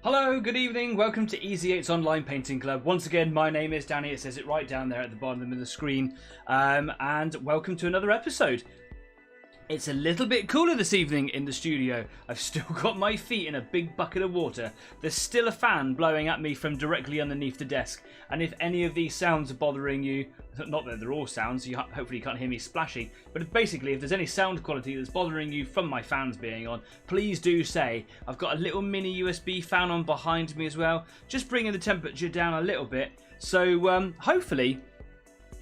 Hello, good evening, welcome to Easy 8's Online Painting Club. Once again, my name is Danny, it says it right down there at the bottom of the screen. And welcome to another episode. It's a little bit cooler this evening in the studio. I've still got my feet in a big bucket of water. There's still a fan blowing at me from directly underneath the desk. And if any of these sounds are bothering you, not that they're all sounds, hopefully you can't hear me splashing, but basically if there's any sound quality that's bothering you from my fans being on, please do say. I've got a little mini USB fan on behind me as well, just bringing the temperature down a little bit. So hopefully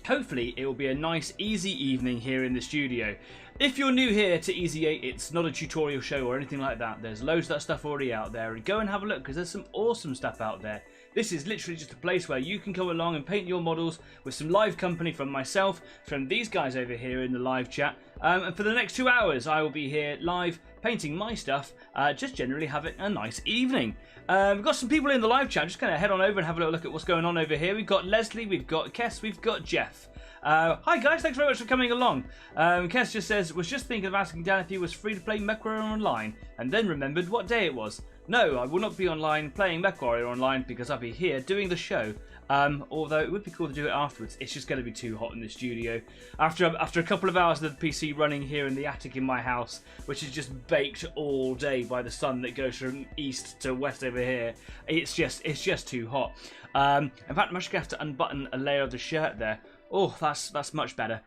it will be a nice easy evening here in the studio. If you're new here to Easy 8, it's not a tutorial show or anything like that. There's loads of that stuff already out there, and go and have a look because there's some awesome stuff out there. This is literally just a place where you can come along and paint your models with some live company from myself, from these guys over here in the live chat. And for the next 2 hours I will be here live painting my stuff, just generally having a nice evening. We've got some people in the live chat. I'm just going to head on over and have a little look at what's going on over here. We've got Leslie, we've got Kess, we've got Jeff. Hi guys, thanks very much for coming along. Kess just says, was just thinking of asking Dan if he was free to play MechWarrior Online, and then remembered what day it was. No, I will not be online playing MechWarrior Online because I'll be here doing the show. Although it would be cool to do it afterwards. It's just going to be too hot in the studio. After a couple of hours of the PC running here in the attic in my house, which is just baked all day by the sun that goes from east to west over here, it's just too hot. In fact, I'm actually going to have to unbutton a layer of the shirt there. Oh, that's much better.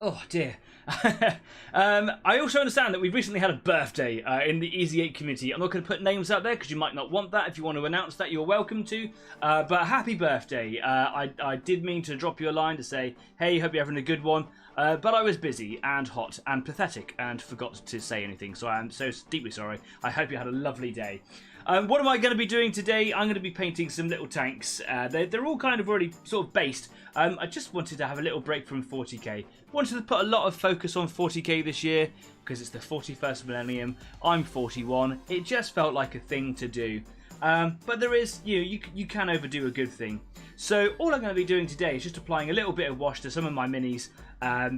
Oh dear. I also understand that we've recently had a birthday in the Easy 8 community. I'm not going to put names out there because you might not want that. If you want to announce that, you're welcome to. But happy birthday. I did mean to drop you a line to say, hey, hope you're having a good one. But I was busy and hot and pathetic and forgot to say anything. So I am so deeply sorry. I hope you had a lovely day. What am I going to be doing today? I'm going to be painting some little tanks. They're all kind of already sort of based. I just wanted to have a little break from 40k. Wanted to put a lot of focus on 40k this year because it's the 41st millennium. I'm 41. It just felt like a thing to do. But there is, you can overdo a good thing. So all I'm going to be doing today is just applying a little bit of wash to some of my minis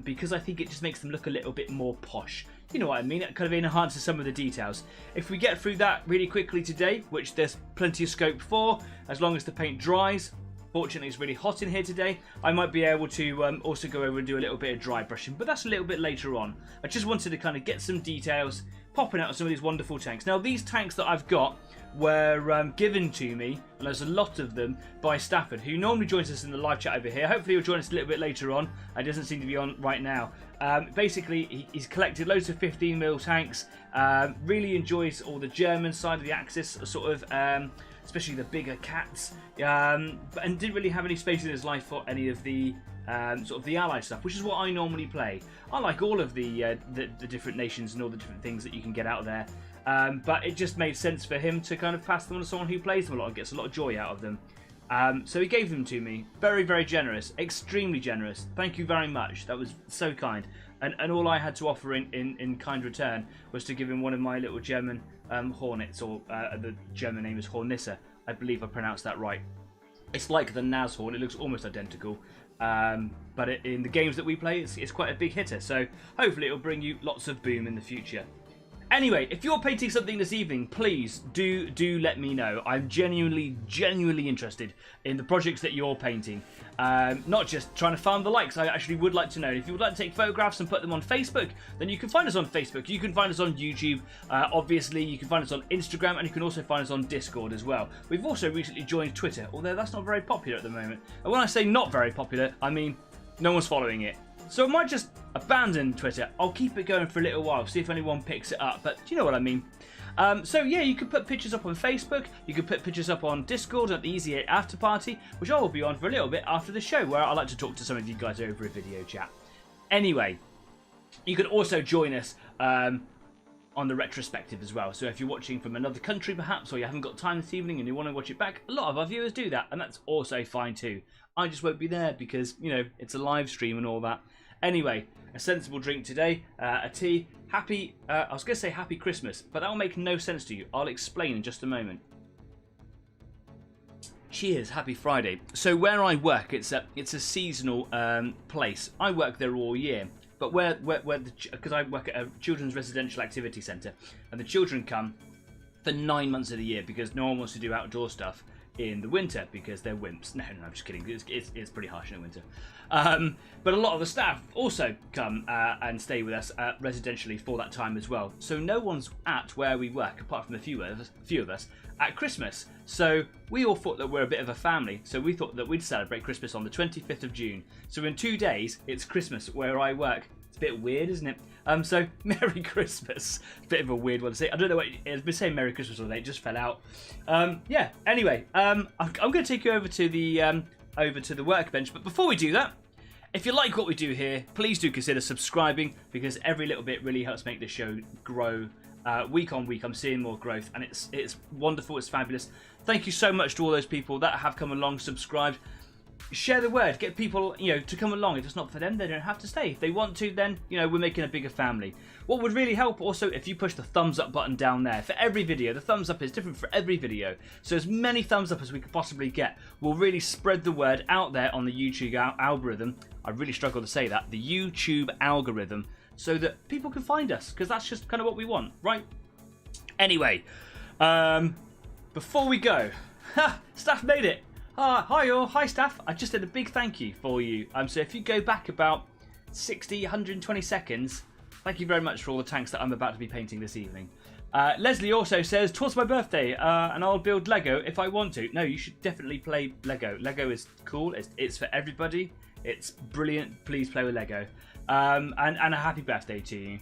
because I think it just makes them look a little bit more posh. You know what I mean? It kind of enhances some of the details. If we get through that really quickly today, which there's plenty of scope for, as long as the paint dries. Fortunately, it's really hot in here today. I might be able to also go over and do a little bit of dry brushing, but that's a little bit later on. I just wanted to kind of get some details popping out of some of these wonderful tanks. Now, these tanks that I've got were given to me, and there's a lot of them, by Stafford, who normally joins us in the live chat over here. Hopefully he'll join us a little bit later on. He doesn't seem to be on right now. Basically, he's collected loads of 15mm tanks, really enjoys all the German side of the axis, sort of, especially the bigger cats, and didn't really have any space in his life for any of the sort of the Allied stuff, which is what I normally play. I like all of the different nations and all the different things that you can get out there. But it just made sense for him to kind of pass them on to someone who plays them a lot and gets a lot of joy out of them. So he gave them to me. Very, very generous. Extremely generous. Thank you very much. That was so kind. And all I had to offer in kind return was to give him one of my little German Hornets, or the German name is Hornisse. I believe I pronounced that right. It's like the Nashorn. It looks almost identical. But in the games that we play, it's quite a big hitter. So hopefully it'll bring you lots of boom in the future. Anyway, if you're painting something this evening, please do let me know. I'm genuinely interested in the projects that you're painting. Not just trying to farm the likes. I actually would like to know. If you would like to take photographs and put them on Facebook, then you can find us on Facebook. You can find us on YouTube. Obviously, you can find us on Instagram, and you can also find us on Discord as well. We've also recently joined Twitter, although that's not very popular at the moment. And when I say not very popular, I mean no one's following it. So I might just abandon Twitter. I'll keep it going for a little while, see if anyone picks it up, but you know what I mean. So yeah, you can put pictures up on Facebook, you can put pictures up on Discord at the Easy 8 After Party, which I will be on for a little bit after the show, where I like to talk to some of you guys over a video chat. Anyway, you can also join us on the retrospective as well. So if you're watching from another country perhaps, or you haven't got time this evening and you want to watch it back, a lot of our viewers do that, and that's also fine too. I just won't be there because, you know, it's a live stream and all that. Anyway, a sensible drink today, a tea. I was going to say happy Christmas, but that will make no sense to you. I'll explain in just a moment. Cheers, happy Friday. So where I work, it's a seasonal place. I work there all year. But because I work at a children's residential activity centre, and the children come for 9 months of the year because no one wants to do outdoor stuff in the winter because they're wimps. No, I'm just kidding. It's pretty harsh in the winter. But a lot of the staff also come and stay with us residentially for that time as well. So no one's at where we work, apart from a few of us, at Christmas. So we all thought that we're a bit of a family. So we thought that we'd celebrate Christmas on the 25th of June. So in 2 days, it's Christmas where I work. It's a bit weird, isn't it? So Merry Christmas. Bit of a weird one to say. I don't know what I've been saying Merry Christmas all day. It just fell out. Yeah. Anyway, I'm going to take you over to the workbench. But before we do that, if you like what we do here, please do consider subscribing because every little bit really helps make the show grow. Week on week, I'm seeing more growth, and it's wonderful. It's fabulous. Thank you so much to all those people that have come along, subscribed. Share the word, get people, to come along. If it's not for them, they don't have to stay. If they want to, then, we're making a bigger family. What would really help also if you push the thumbs up button down there. For every video, the thumbs up is different for every video. So as many thumbs up as we could possibly get will really spread the word out there on the YouTube algorithm. I really struggle to say that. The YouTube algorithm, so that people can find us, because that's just kind of what we want, right? Anyway, before we go, staff made it. Hi all, hi staff. I just did a big thank you for you. So if you go back about 60, 120 seconds, thank you very much for all the tanks that I'm about to be painting this evening. Leslie also says, "'Twas my birthday, and I'll build Lego if I want to." No, you should definitely play Lego. Lego is cool. It's for everybody. It's brilliant. Please play with Lego. And a happy birthday to you.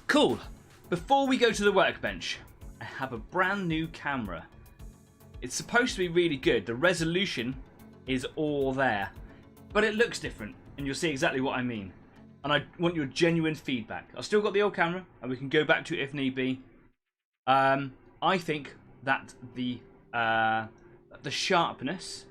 Cool. Before we go to the workbench, I have a brand new camera. It's supposed to be really good. The resolution is all there, but it looks different, and you'll see exactly what I mean. And I want your genuine feedback. I've still got the old camera, and we can go back to it if need be. I think that the sharpness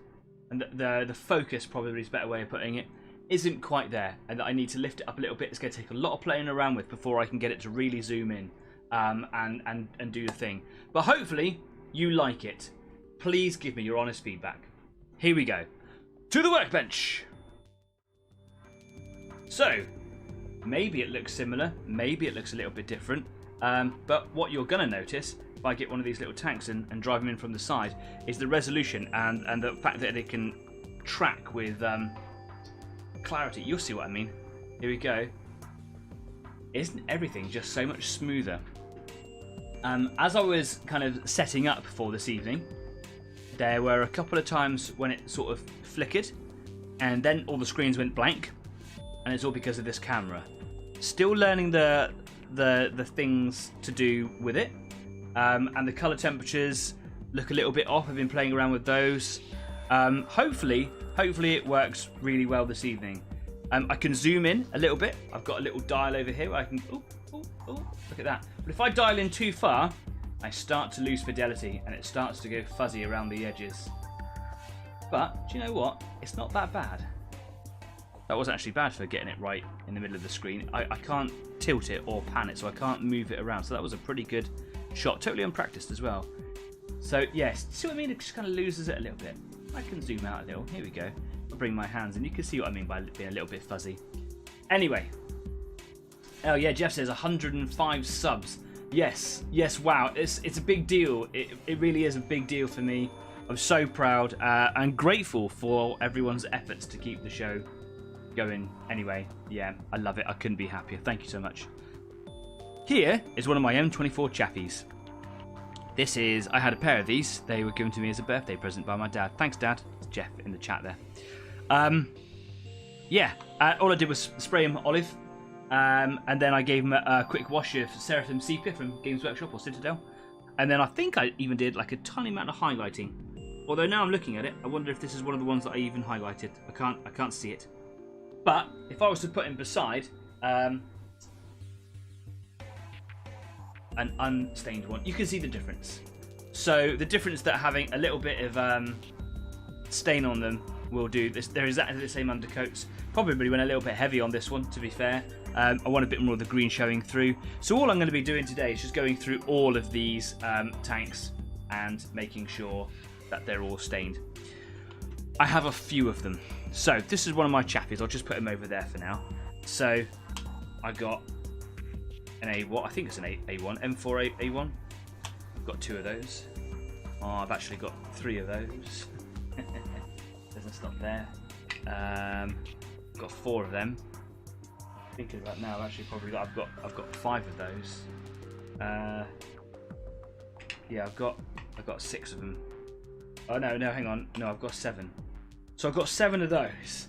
and the focus, probably is a better way of putting it, isn't quite there, and that I need to lift it up a little bit. It's going to take a lot of playing around with before I can get it to really zoom in and do the thing. But hopefully you like it. Please give me your honest feedback. Here we go. To the workbench. So, maybe it looks similar, maybe it looks a little bit different, but what you're going to notice, if I get one of these little tanks and drive them in from the side, is the resolution and the fact that it can track with clarity. You'll see what I mean. Here we go. Isn't everything just so much smoother? As I was kind of setting up for this evening, there were a couple of times when it sort of flickered, and then all the screens went blank, and it's all because of this camera. Still learning the things to do with it, and the color temperatures look a little bit off. I've been playing around with those. Hopefully it works really well this evening. I can zoom in a little bit. I've got a little dial over here where I can. Look at that. But if I dial in too far, I start to lose fidelity and it starts to go fuzzy around the edges. But do you know what? It's not that bad. That wasn't actually bad for getting it right in the middle of the screen. I can't tilt it or pan it, so I can't move it around. So that was a pretty good shot. Totally unpracticed as well. So yes, see what I mean? It just kind of loses it a little bit. I can zoom out a little. Here we go. I'll bring my hands in. You can see what I mean by being a little bit fuzzy. Anyway. Oh yeah, Jeff says 105 subs. Yes, wow. It's a big deal. It really is a big deal for me. I'm so proud and grateful for everyone's efforts to keep the show going. Anyway, yeah, I love it. I couldn't be happier. Thank you so much. Here is one of my M24 chappies. I had a pair of these. They were given to me as a birthday present by my dad. Thanks, Dad. It's Jeff in the chat there. All I did was spray him olive. And then I gave him a quick wash of Seraphim Sepia from Games Workshop or Citadel. And then I think I even did like a tiny amount of highlighting. Although now I'm looking at it, I wonder if this is one of the ones that I even highlighted. I can't see it. But if I was to put him beside an unstained one, you can see the difference. So the difference that having a little bit of stain on them will do. They're exactly the same undercoats. Probably went a little bit heavy on this one, to be fair. I want a bit more of the green showing through. So all I'm going to be doing today is just going through all of these tanks and making sure that they're all stained. I have a few of them. So this is one of my chappies. I'll just put him over there for now. So I got an A1. I think it's an A1. M4 A1. I've got 2 of those. Oh, I've actually got 3 of those. Doesn't stop there. Got 4 of them. Thinking about now, I've actually probably got. I've got 5 of those. Yeah, I've got 6 of them. Oh no, hang on. No, I've got 7. So I've got 7 of those.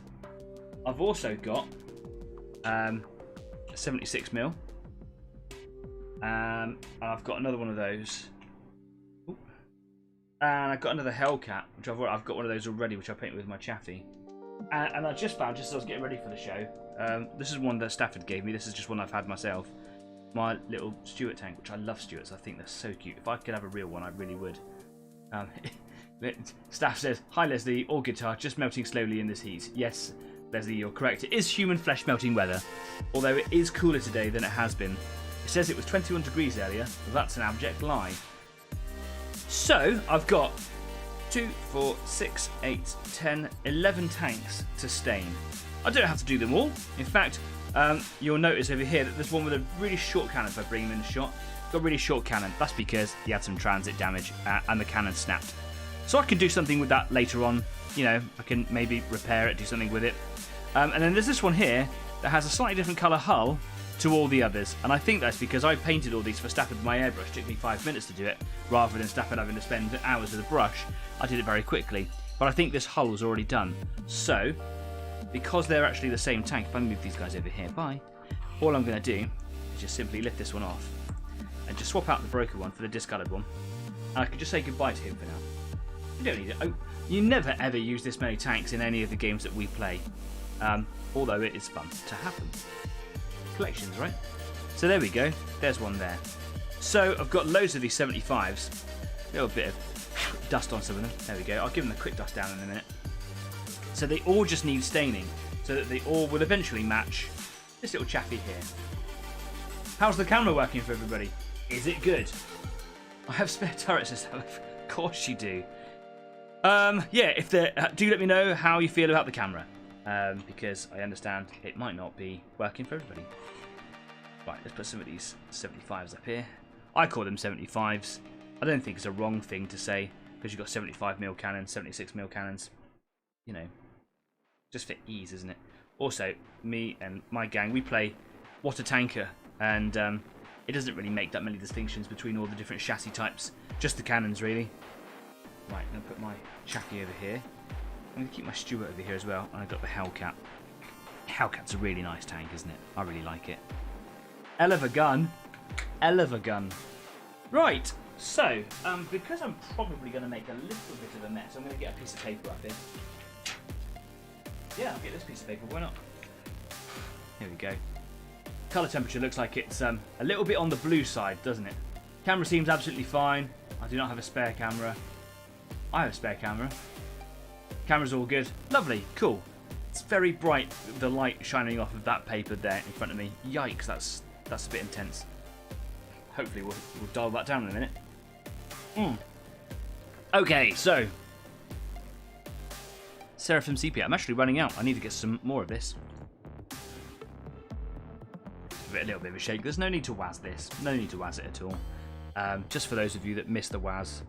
I've also got a 76mm. And I've got another one of those. Ooh. And I've got another Hellcat, which I've got one of those already, which I painted with my Chaffee. And I just found, just as I was getting ready for the show, this is one that Stafford gave me. This is just one I've had myself. My little Stuart tank, which I love Stuarts. I think they're so cute. If I could have a real one, I really would. Staff says, "Hi Leslie, all guitar, just melting slowly in this heat." Yes, Leslie, you're correct. It is human flesh melting weather, although it is cooler today than it has been. It says it was 21 degrees earlier, but that's an abject lie. So, I've got 2, 4, 6, 8, 10, 11 tanks to stain. I don't have to do them all. In fact, you'll notice over here that there's one with a really short cannon if I bring him in a shot. Got a really short cannon. That's because he had some transit damage and the cannon snapped. So I can do something with that later on. You know, I can maybe repair it, do something with it. And then there's this one here that has a slightly different colour hull to all the others. And I think that's because I painted all these for Stafford with my airbrush. It took me 5 minutes to do it, rather than Stafford having to spend hours with a brush. I did it very quickly. But I think this hull was already done. So, because they're actually the same tank, if I move these guys over here, all I'm going to do is just simply lift this one off and just swap out the broker one for the discoloured one. And I can just say goodbye to him for now. You don't need it. Oh, you never ever use this many tanks in any of the games that we play. Although it is fun to have them. Collections, right? So there we go. There's one there. So I've got loads of these 75s. A little bit of dust on some of them. There we go. I'll give them a quick dust down in a minute. So they all just need staining, so that they all will eventually match this little chaffy here. How's the camera working for everybody? Is it good? I have spare turrets and stuff. Of course you do. Yeah, if do let me know how you feel about the camera, because I understand it might not be working for everybody. Right, let's put some of these 75s up here. I call them 75s. I don't think it's a wrong thing to say, because you've got 75mm cannons, 76mm cannons. You know, just for ease, isn't it? Also, me and my gang, we play What a Tanker, and it doesn't really make that many distinctions between all the different chassis types, just the cannons, really. Right, I'm going to put my Chaffee over here. I'm going to keep my Stuart over here as well, and I've got the Hellcat. Hellcat's a really nice tank, isn't it? I really like it. Hell of a gun. Hell of a gun. Right, so, because I'm probably going to make a little bit of a mess, I'm going to get a piece of paper up here. Yeah, I'll get this piece of paper, why not? Here we go. Colour temperature looks like it's a little bit on the blue side, doesn't it? Camera seems absolutely fine. I do not have a spare camera. I have a spare camera. Camera's all good. Lovely, cool. It's very bright, the light shining off of that paper there in front of me. Yikes, that's a bit intense. Hopefully we'll dial that down in a minute. Okay, so Seraphim Sepia. I'm actually running out. I need to get some more of this. Give it a little bit of a shake. There's no need to waz this. No need to waz it at all. Just for those of you that missed the waz,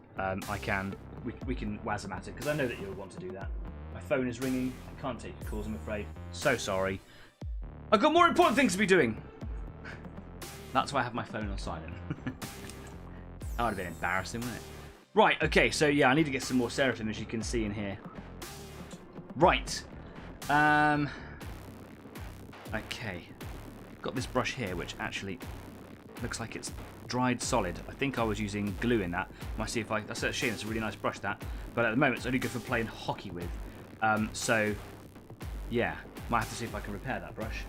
we can waz them at it, because I know that you'll want to do that. My phone is ringing. I can't take your calls, I'm afraid. So sorry. I've got more important things to be doing. That's why I have my phone on silent. That would have been embarrassing, wouldn't it? Right, okay, so yeah, I need to get some more Seraphim, as you can see in here. Right. Okay. Got this brush here, which actually looks like it's dried solid. I think I was using glue in that. Might see if that's a shame. It's a really nice brush, that. But at the moment, it's only good for playing hockey with. So, yeah. Might have to see if I can repair that brush.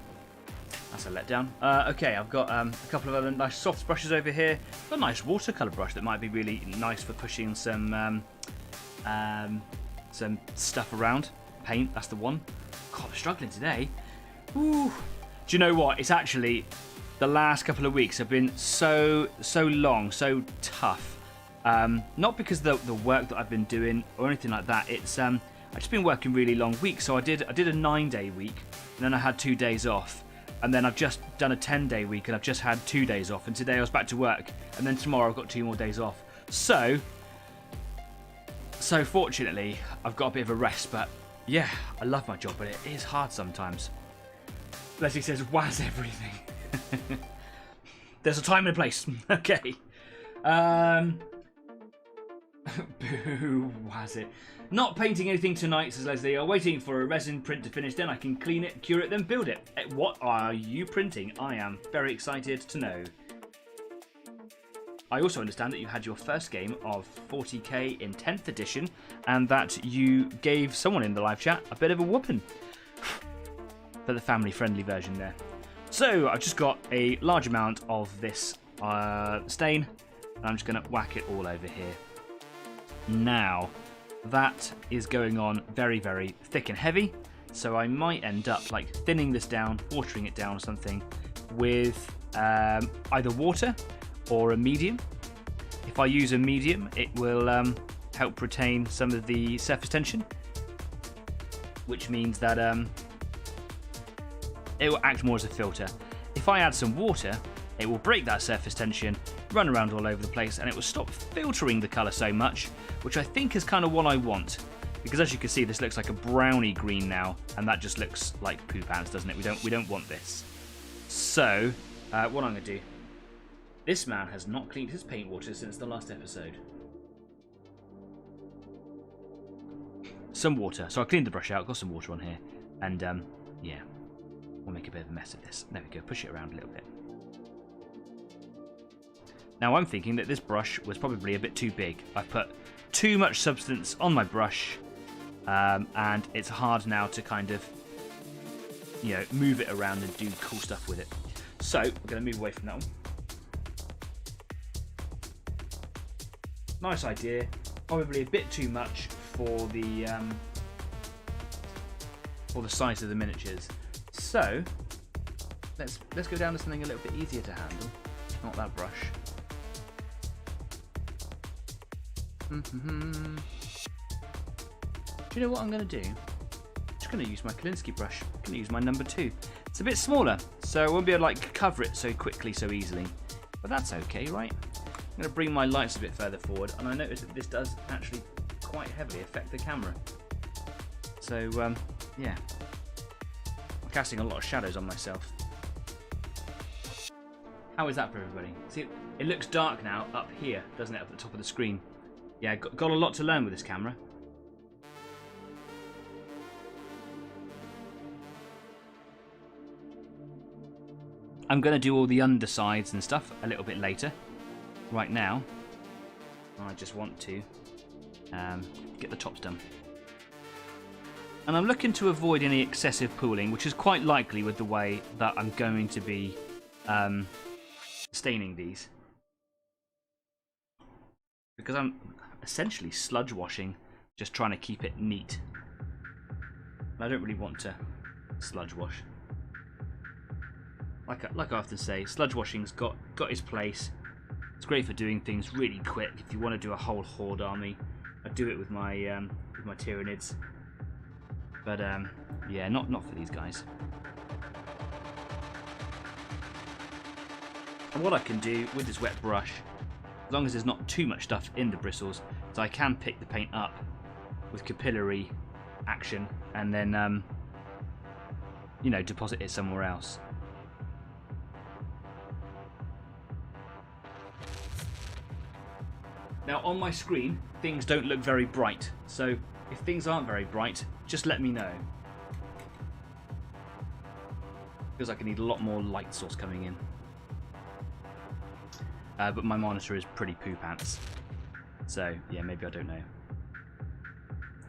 That's a letdown. Okay, I've got a couple of other nice soft brushes over here. Got a nice watercolour brush that might be really nice for pushing some stuff around. Paint, that's the one. God, I'm struggling today. Ooh. Do you know what? It's actually, the last couple of weeks have been so long, so tough. Not because the work that I've been doing or anything like that. It's I've just been working really long weeks. So I did a 9-day week, and then I had 2 days off. and then I've just done a 10-day week, and I've just had 2 days off, and today I was back to work, and then tomorrow I've got 2 more days off. So fortunately, I've got a bit of a rest, but yeah, I love my job, but it is hard sometimes. Leslie says, "Waz everything." There's a time and a place. Okay. Boo, was it? Not painting anything tonight, says Leslie. I'm waiting for a resin print to finish, then I can clean it, cure it, then build it. What are you printing? I am very excited to know. I also understand that you had your first game of 40k in 10th edition, and that you gave someone in the live chat a bit of a whooping for the family-friendly version there. So I've just got a large amount of this stain, and I'm just going to whack it all over here. Now, that is going on very, very thick and heavy, so I might end up like thinning this down, watering it down or something with either water or a medium. If I use a medium, it will help retain some of the surface tension, which means that it will act more as a filter. If I add some water, it will break that surface tension, run around all over the place, and it will stop filtering the colour so much, which I think is kind of what I want. Because as you can see, this looks like a browny green now, and that just looks like poo pants, doesn't it? We don't want this. So, what I'm going to do... This man has not cleaned his paint water since the last episode. Some water. So I cleaned the brush out, got some water on here, and yeah, we'll make a bit of a mess of this. There we go, push it around a little bit. Now I'm thinking that this brush was probably a bit too big. I've put too much substance on my brush, and it's hard now to kind of, you know, move it around and do cool stuff with it. So we're going to move away from that one. Nice idea. Probably a bit too much for the size of the miniatures. So let's go down to something a little bit easier to handle. Not that brush. Do you know what I'm going to do? I'm just going to use my Kolinsky brush. I'm going to use my number 2. It's a bit smaller, so I won't be able to like cover it so quickly, so easily. But that's okay, right? I'm going to bring my lights a bit further forward, and I noticed that this does actually quite heavily affect the camera. So, yeah. I'm casting a lot of shadows on myself. How is that for everybody? See, it looks dark now up here, doesn't it, up at the top of the screen? Yeah, got a lot to learn with this camera. I'm going to do all the undersides and stuff a little bit later. Right now, I just want to get the tops done. And I'm looking to avoid any excessive pooling, which is quite likely with the way that I'm going to be staining these. Because I'm essentially sludge washing, just trying to keep it neat. And I don't really want to sludge wash. Like I often say, sludge washing's got its place. It's great for doing things really quick. If you want to do a whole horde army, I do it with my Tyranids. But yeah, not for these guys. And what I can do with this wet brush, as long as there's not too much stuff in the bristles, is I can pick the paint up with capillary action and then you know, deposit it somewhere else. Now on my screen, things don't look very bright, so if things aren't very bright, just let me know. Feels like I need a lot more light source coming in. But my monitor is pretty poo pants, so yeah, maybe I don't know.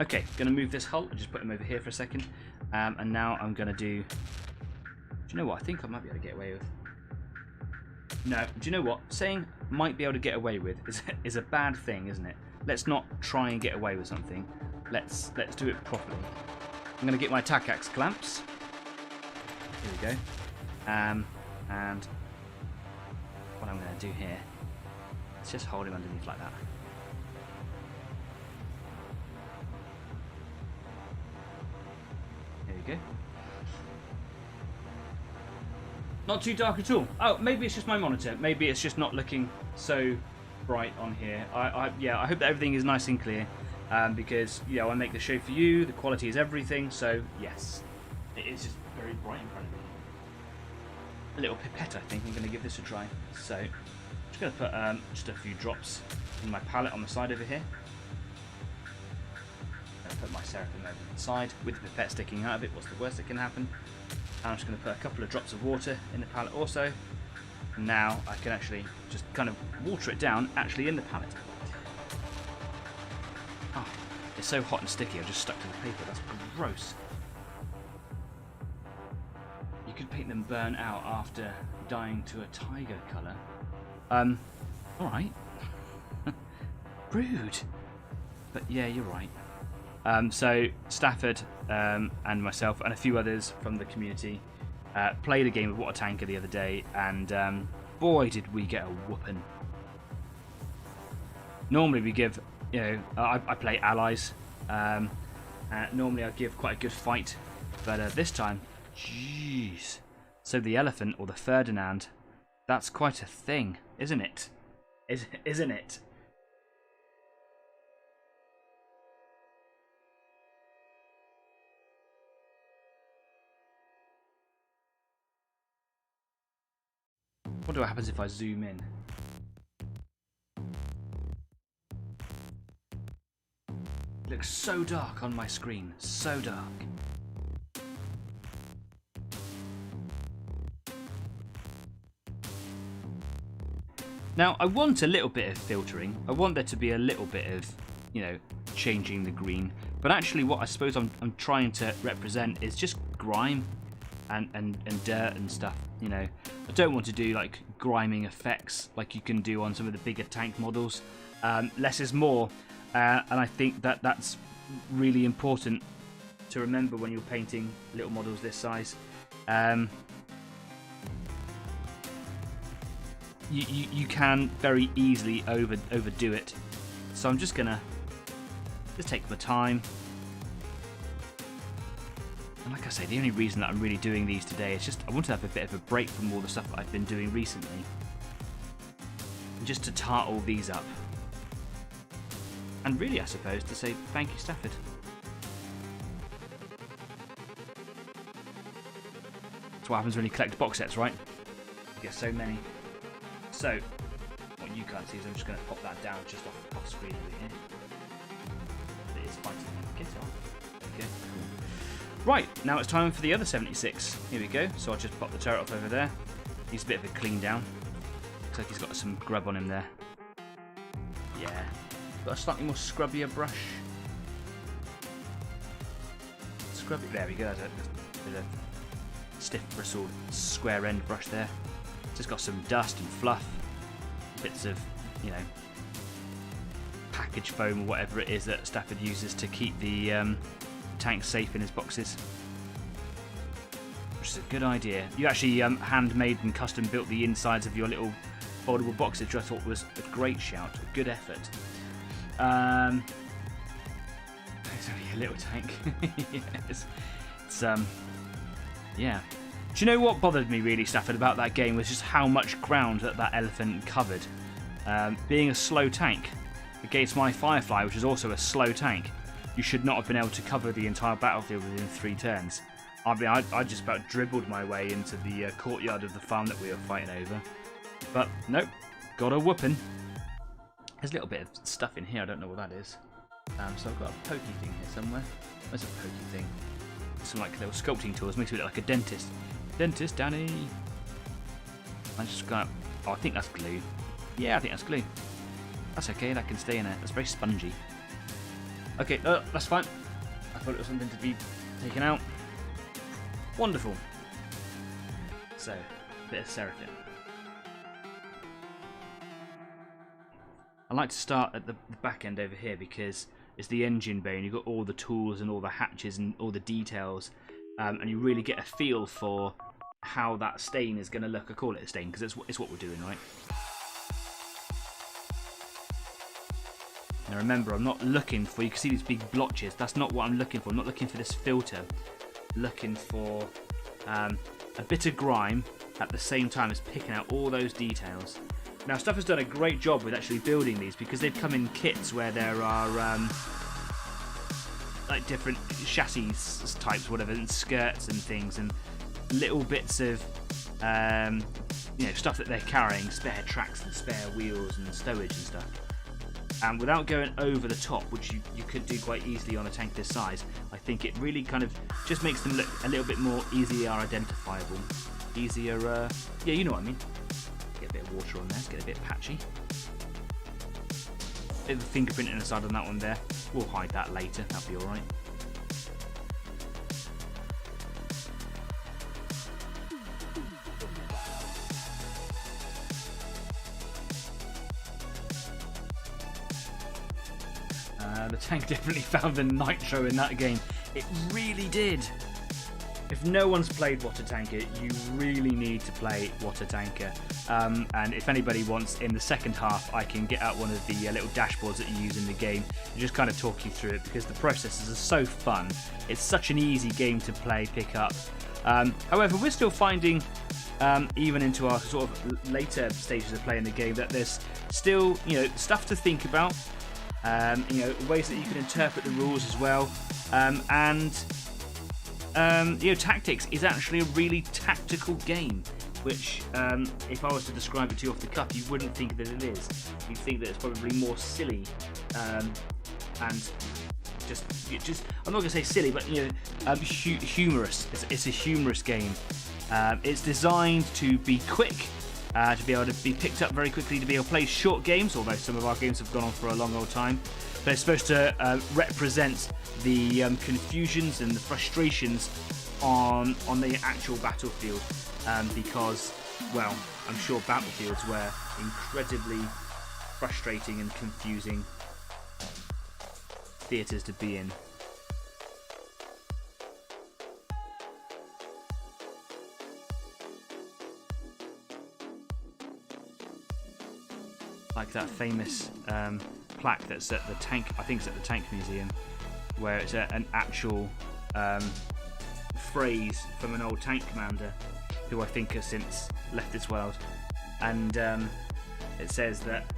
Okay, gonna move this hull and just put him over here for a second, and now I'm gonna do you know what? I think I might be able to get away with. No, do you know what? Saying might be able to get away with is a bad thing, isn't it? Let's not try and get away with something. Let's do it properly. I'm going to get my tack axe clamps. Here we go. And what I'm going to do here is just hold him underneath like that. There we go. Not too dark at all. Oh, maybe it's just my monitor. Maybe it's just not looking so bright on here. Yeah, I hope that everything is nice and clear, because I make the show for you. The quality is everything. So yes, it is just very bright in front of me. A little pipette, I think. I'm going to give this a try. So I'm just going to put just a few drops in my palette on the side over here. I'll put my seraphim over the side with the pipette sticking out of it. What's the worst that can happen? And I'm just going to put a couple of drops of water in the palette also. Now I can actually just kind of water it down actually in the palette. Oh, it's so hot and sticky, I just stuck to the paper. That's gross. You could paint them burnt out after dyeing to a tiger colour. Alright. Rude. But yeah, you're right. So Stafford and myself and a few others from the community played a game of Water Tanker the other day, and boy did we get a whooping. Normally we give, I play allies. Normally I give quite a good fight, but this time, jeez. So the elephant, or the Ferdinand, that's quite a thing, isn't it? Isn't it? I wonder what happens if I zoom in. It looks so dark on my screen, so dark. Now, I want a little bit of filtering. I want there to be a little bit of, changing the green. But actually what I suppose I'm trying to represent is just grime and dirt and stuff, I don't want to do like griming effects like you can do on some of the bigger tank models. Less is more, and I think that that's really important to remember when you're painting little models this size. You can very easily overdo it, so I'm just gonna take my time. And like I say, the only reason that I'm really doing these today is just I want to have a bit of a break from all the stuff that I've been doing recently, and just to tart all these up. And really, I suppose, to say thank you, Stafford. That's what happens when you collect box sets, right? You get so many. So, what you can't see is I'm just going to pop that down just off screen over here. It is fighting me. Get off. Okay, cool. Right, now it's time for the other 76. Here we go. So I'll just pop the turret off over there. Needs a bit of a clean down. Looks like he's got some grub on him there. Yeah. Got a slightly more scrubbier brush. Scrubby. There we go. There's a bit of stiff bristled square end brush there. Just got some dust and fluff. Bits of, package foam or whatever it is that Stafford uses to keep the tank safe in his boxes, which is a good idea. You actually handmade and custom built the insides of your little foldable boxes, which I thought was a great shout, a good effort. It's only a little tank. Yes. It's yeah. Do you know what bothered me really, Stafford, about that game was just how much ground that elephant covered. Being a slow tank against my Firefly, which is also a slow tank, you should not have been able to cover the entire battlefield within 3 turns. I mean, I just about dribbled my way into the courtyard of the farm that we were fighting over. But nope, got a whooping. There's a little bit of stuff in here, I don't know what that is. So I've got a pokey thing here somewhere. Where's a pokey thing? Some like little sculpting tools, makes me look like a dentist. Dentist Danny! I just got, oh, I think that's glue. Yeah, I think that's glue. That's okay, that can stay in there. That's very spongy. Okay, that's fine. I thought it was something to be taken out. Wonderful. So, a bit of seraphim. I like to start at the back end over here because it's the engine bay and you've got all the tools and all the hatches and all the details, and you really get a feel for how that stain is going to look. I call it a stain because it's what we're doing, right? Now remember, I'm not looking for, you can see these big blotches, that's not what I'm looking for. I'm not looking for this filter. I'm looking for a bit of grime at the same time as picking out all those details. Now, Stuff has done a great job with actually building these because they've come in kits where there are like different chassis types, whatever, and skirts and things, and little bits of stuff that they're carrying, spare tracks and spare wheels and stowage and stuff. And without going over the top, which you could do quite easily on a tank this size, I think it really kind of just makes them look a little bit more easier identifiable. Easier, yeah, you know what I mean. Get a bit of water on there, get a bit patchy. Bit of a fingerprint inside on that one there. We'll hide that later, that'll be alright. The tank definitely found the nitro in that game. It really did. If no one's played Water Tanker, you really need to play Water Tanker. And if anybody wants, in the second half, I can get out one of the little dashboards that you use in the game and just kind of talk you through it, because the processes are so fun. It's such an easy game to play, pick up. However, we're still finding, even into our sort of later stages of playing the game, that there's still, stuff to think about. Ways that you can interpret the rules as well, tactics is actually a really tactical game, which if I was to describe it to you off the cuff, you wouldn't think that it is. You'd think that it's probably more silly, and just I'm not going to say silly, but humorous. It's a humorous game. It's designed to be quick, to be able to be picked up very quickly, to be able to play short games, although some of our games have gone on for a long old time. But it's supposed to represent the confusions and the frustrations on the actual battlefield, because, well, I'm sure battlefields were incredibly frustrating and confusing theatres to be in. Like that famous plaque that's at the tank, I think it's at the Tank Museum, where it's an actual phrase from an old tank commander who I think has since left this world, and it says that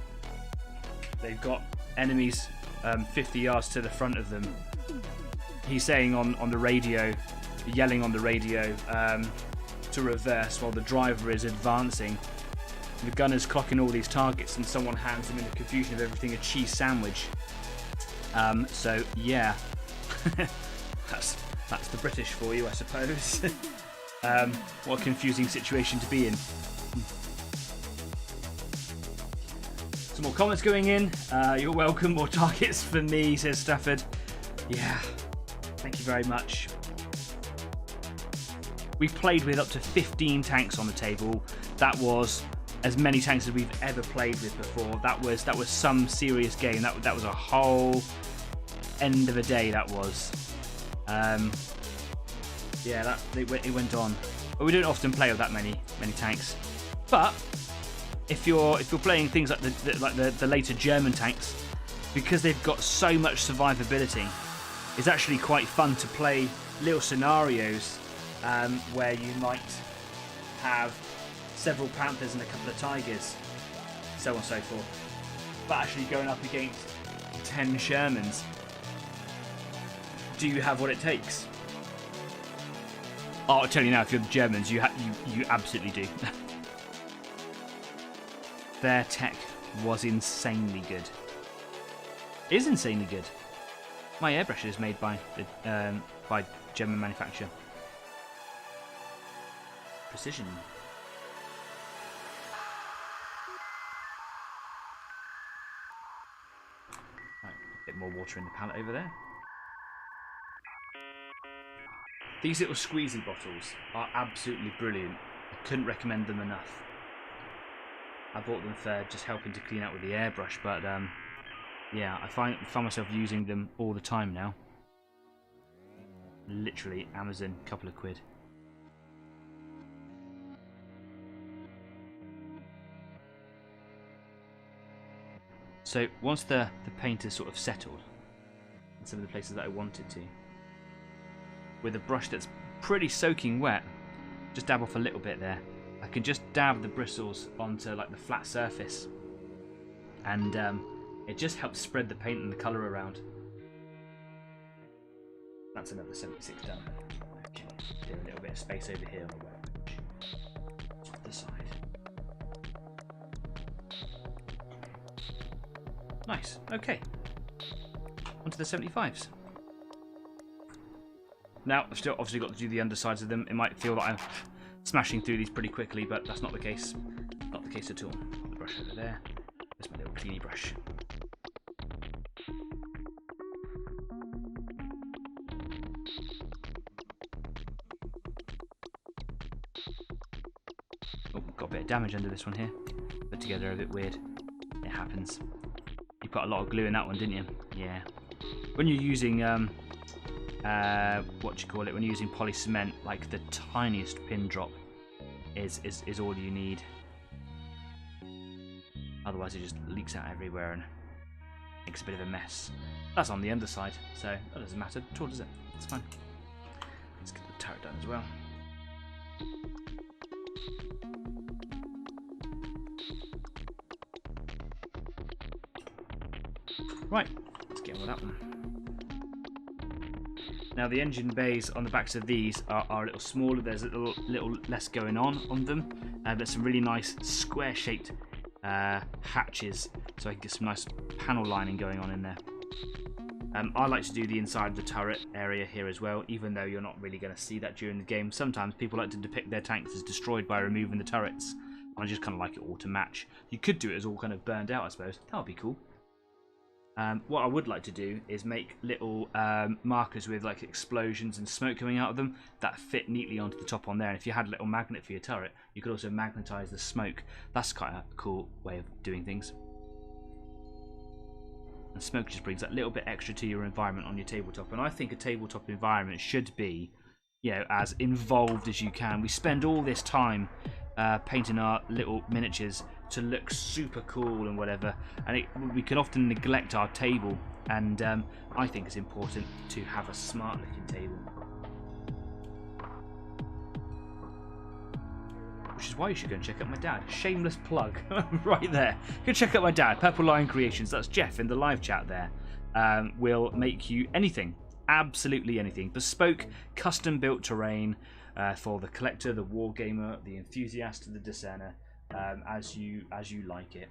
they've got enemies 50 yards to the front of them. He's saying on the radio, yelling on the radio to reverse while the driver is advancing. The gunner's clocking all these targets, and someone hands him, in the confusion of everything, a cheese sandwich. So yeah, that's the British for you, I suppose. What a confusing situation to be in. Some more comments going in. You're welcome. More targets for me, says Stafford. Yeah, thank you very much. We played with up to 15 tanks on the table. That was as many tanks as we've ever played with before. That was some serious game. That was a whole end of a day. That was. Yeah, it went on. But we don't often play with that many tanks. But if you're playing things like the later German tanks, because they've got so much survivability, it's actually quite fun to play little scenarios where you might have several Panthers and a couple of Tigers, so on and so forth, but actually going up against 10 Shermans. Do you have what it takes? Oh, I'll tell you now, if you're the Germans, you absolutely do. Their tech was insanely good. It is insanely good. My airbrush is made by German manufacturer. Precision. Right, a bit more water in the pallet over there. These little squeezy bottles are absolutely brilliant. I couldn't recommend them enough. I bought them for just helping to clean out with the airbrush, but yeah, I find myself using them all the time now. Literally, Amazon, couple of quid. So once the paint is sort of settled in some of the places that I wanted to, with a brush that's pretty soaking wet, just dab off a little bit there. I can just dab the bristles onto like the flat surface, and it just helps spread the paint and the colour around. That's another 76 done. Okay, do a little bit of space over here on the workbench. Off the side. Nice. Okay. Onto the 75s. Now, I've still obviously got to do the undersides of them. It might feel like I'm smashing through these pretty quickly, but that's not the case. Not the case at all. Put the brush over there. There's my little cleany brush. Oh, got a bit of damage under this one here. Put together a bit weird. It happens. You put a lot of glue in that one, didn't you? Yeah. When you're using what do you call it? When you're using poly cement, like the tiniest pin drop is all you need. Otherwise, it just leaks out everywhere and makes a bit of a mess. That's on the underside, so that doesn't matter at all, does it? It's fine. Let's get the turret done as well. Right, let's get on with that one. Now the engine bays on the backs of these are a little smaller. There's a little less going on them. There's some really nice square-shaped hatches, so I can get some nice panel lining going on in there. I like to do the inside of the turret area here as well, even though you're not really going to see that during the game. Sometimes people like to depict their tanks as destroyed by removing the turrets. I just kind of like it all to match. You could do it as all kind of burned out, I suppose. That would be cool. What I would like to do is make little markers with like explosions and smoke coming out of them that fit neatly onto the top on there. And if you had a little magnet for your turret, you could also magnetize the smoke. That's kind of a cool way of doing things. And smoke just brings that little bit extra to your environment on your tabletop. And I think a tabletop environment should be, you know, as involved as you can. We spend all this time painting our little miniatures to look super cool and whatever, and we can often neglect our table, and I think it's important to have a smart looking table, which is why you should go and check out my dad. Shameless plug right there. Go check out my dad, Purple Lion Creations. That's Jeff in the live chat there. Will make you anything, absolutely anything, bespoke custom built terrain for the collector, the wargamer, the enthusiast, the discerner, as you like it.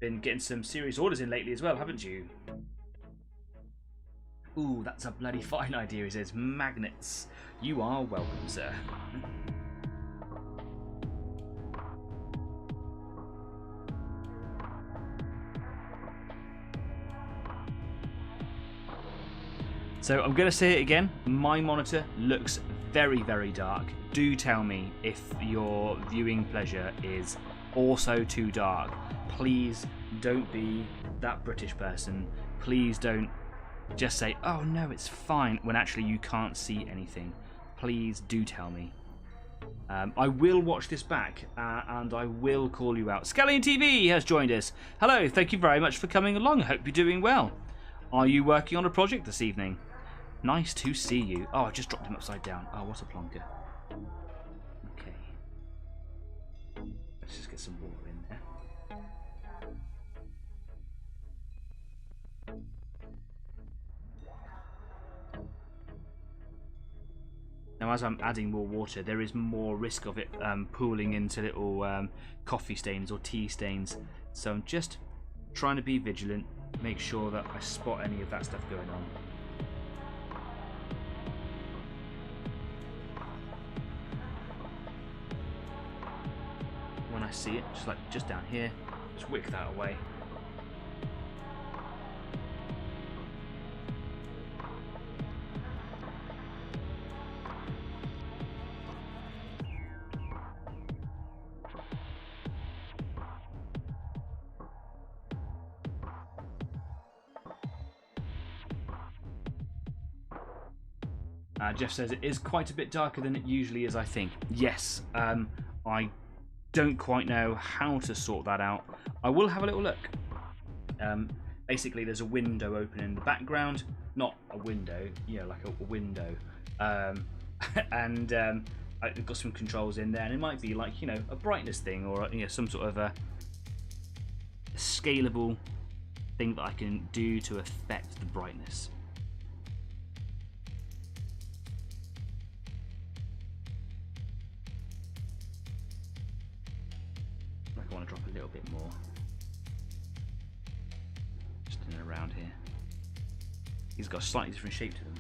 Been getting some serious orders in lately as well, haven't you? Ooh, that's a bloody fine idea, he says. Magnets. You are welcome, sir. So I'm going to say it again. My monitor looks very, very dark. Do tell me if your viewing pleasure is also too dark. Please don't be that British person. Please don't just say, oh no, it's fine, when actually you can't see anything. Please do tell me. I will watch this back and I will call you out. Scallion TV has joined us. Hello, thank you very much for coming along. I hope you're doing well. Are you working on a project this evening? Nice to see you. Oh, I just dropped him upside down. Oh, what a plonker. Okay. Let's just get some water in there. Now, as I'm adding more water, there is more risk of it pooling into little coffee stains or tea stains. So I'm just trying to be vigilant, make sure that I spot any of that stuff going on. When I see it, just down here, just wick that away. Jeff says it is quite a bit darker than it usually is, I think. Yes, I don't quite know how to sort that out. I will have a little look. Basically, there's a window open in the background. Not a window, you know, like a window. And I've got some controls in there, and it might be like, you know, a brightness thing, or you know, some sort of a scalable thing that I can do to affect the brightness. Like I want to drop a little bit more, just in and around here. These got a slightly different shape to them.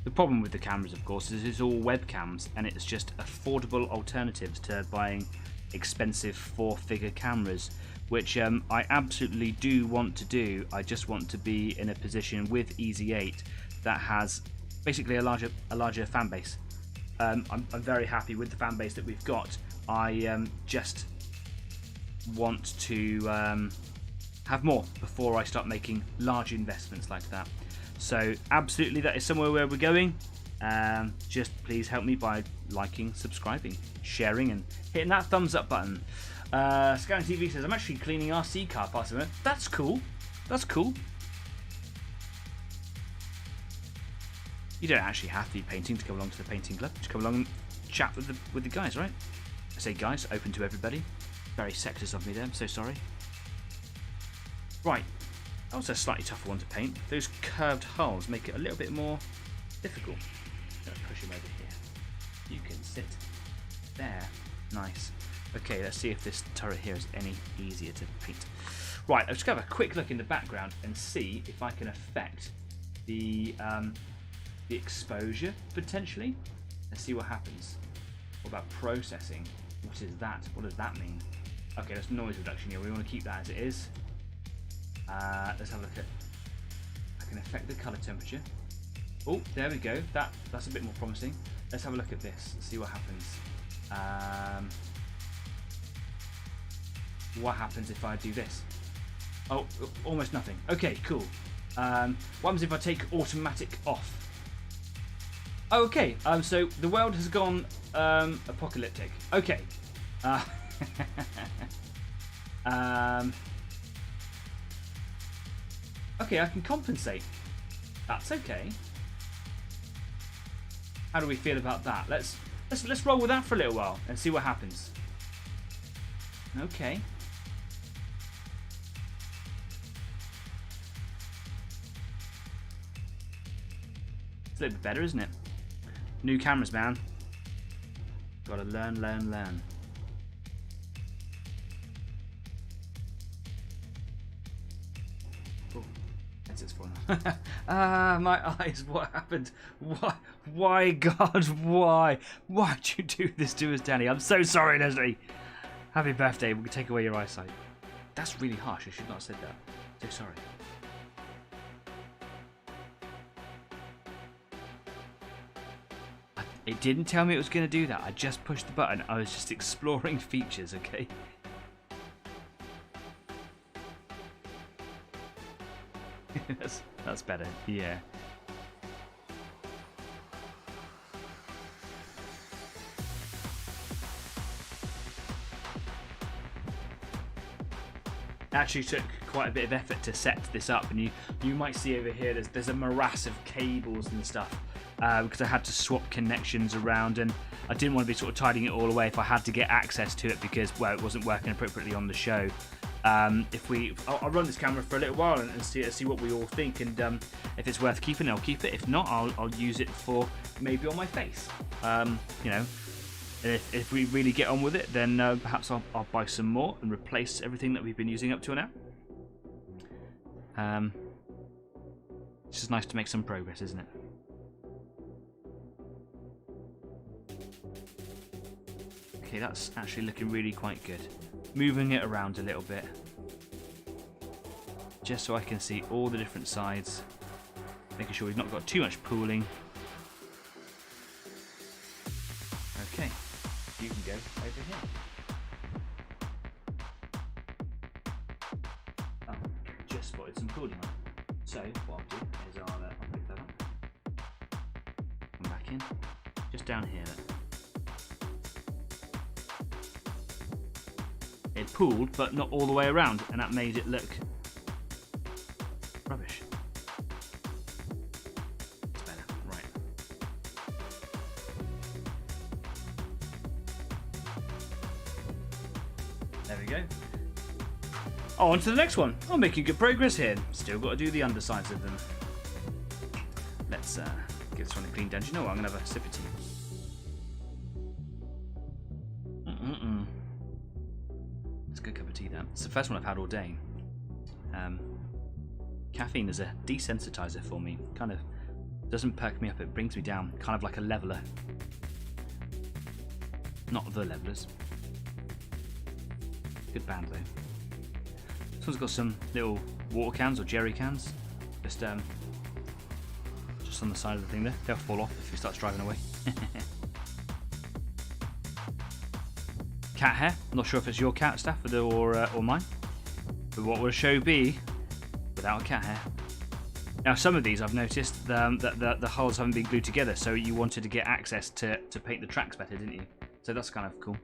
The problem with the cameras, of course, is it's all webcams, and it's just affordable alternatives to buying expensive 4-figure cameras, which I absolutely do want to do. I just want to be in a position with Easy 8 that has basically a larger fan base. I'm very happy with the fan base that we've got. I just want to have more before I start making large investments like that. So absolutely, that is somewhere where we're going. Just please help me by liking, subscribing, sharing, and hitting that thumbs up button. Scanning TV says, I'm actually cleaning RC car parts. That's cool. That's cool. You don't actually have to be painting to come along to the painting club. Just come along and chat with the guys, right? I say guys, open to everybody. Very sexist of me there, I'm so sorry. Right. That was a slightly tougher one to paint. Those curved hulls make it a little bit more difficult. I'm going to push him over here. You can sit there. Nice. Okay, let's see if this turret here is any easier to paint. Right, let's just have a quick look in the background and see if I can affect the exposure, potentially. Let's see what happens. What about processing? What is that? What does that mean? Okay, that's noise reduction here. We want to keep that as it is. Let's have a look at. I can affect the color temperature. Oh, there we go. That's a bit more promising. Let's have a look at this and see what happens. What happens if I do this? Oh, almost nothing. Okay, cool. What happens if I take automatic off? Oh, okay. So the world has gone apocalyptic. Okay. Okay, I can compensate. That's okay. How do we feel about that? Let's roll with that for a little while and see what happens. Okay. It's a little bit better, isn't it? New cameras, man. Gotta learn. It's falling. My eyes, what happened? Why, God, why? Why'd you do this to us, Danny? I'm so sorry, Leslie. Happy birthday, we can take away your eyesight. That's really harsh, I should not have said that. So sorry. It didn't tell me it was going to do that. I just pushed the button. I was just exploring features, okay? That's better, yeah. It actually took quite a bit of effort to set this up, and you might see over here there's a morass of cables and stuff because I had to swap connections around, and I didn't want to be sort of tidying it all away if I had to get access to it because, well, it wasn't working appropriately on the show. I'll run this camera for a little while and see what we all think, and if it's worth keeping, I'll keep it. If not, I'll use it for maybe on my face. You know, if we really get on with it, then perhaps I'll buy some more and replace everything that we've been using up to now. It's just nice to make some progress, isn't it? Okay, that's actually looking really quite good. Moving it around a little bit, just so I can see all the different sides, making sure we've not got too much pooling. Okay, you can go over here. Oh, just spotted some pooling on. So what I'll do is I'll pick that up, come back in, just down here. pooled, but not all the way around, and that made it look rubbish. It's better, right. There we go. Oh, on to the next one. I'm making good progress here. Still got to do the undersides of them. Let's give this one a clean down. Do you know what? I'm going to have a sip of tea. It's a good cup of tea, that. It's the first one I've had all day. Caffeine is a desensitizer for me. Kind of doesn't perk me up, it brings me down. Kind of like a leveler. Not the levelers. Good band, though. This one's got some little water cans or jerry cans. Just on the side of the thing there. They'll fall off if he starts driving away. Cat hair. I'm not sure if it's your cat, Stafford, or mine. But what will a show be without a cat hair? Now, some of these I've noticed that the hulls haven't been glued together, so you wanted to get access to paint the tracks better, didn't you? So that's kind of cool.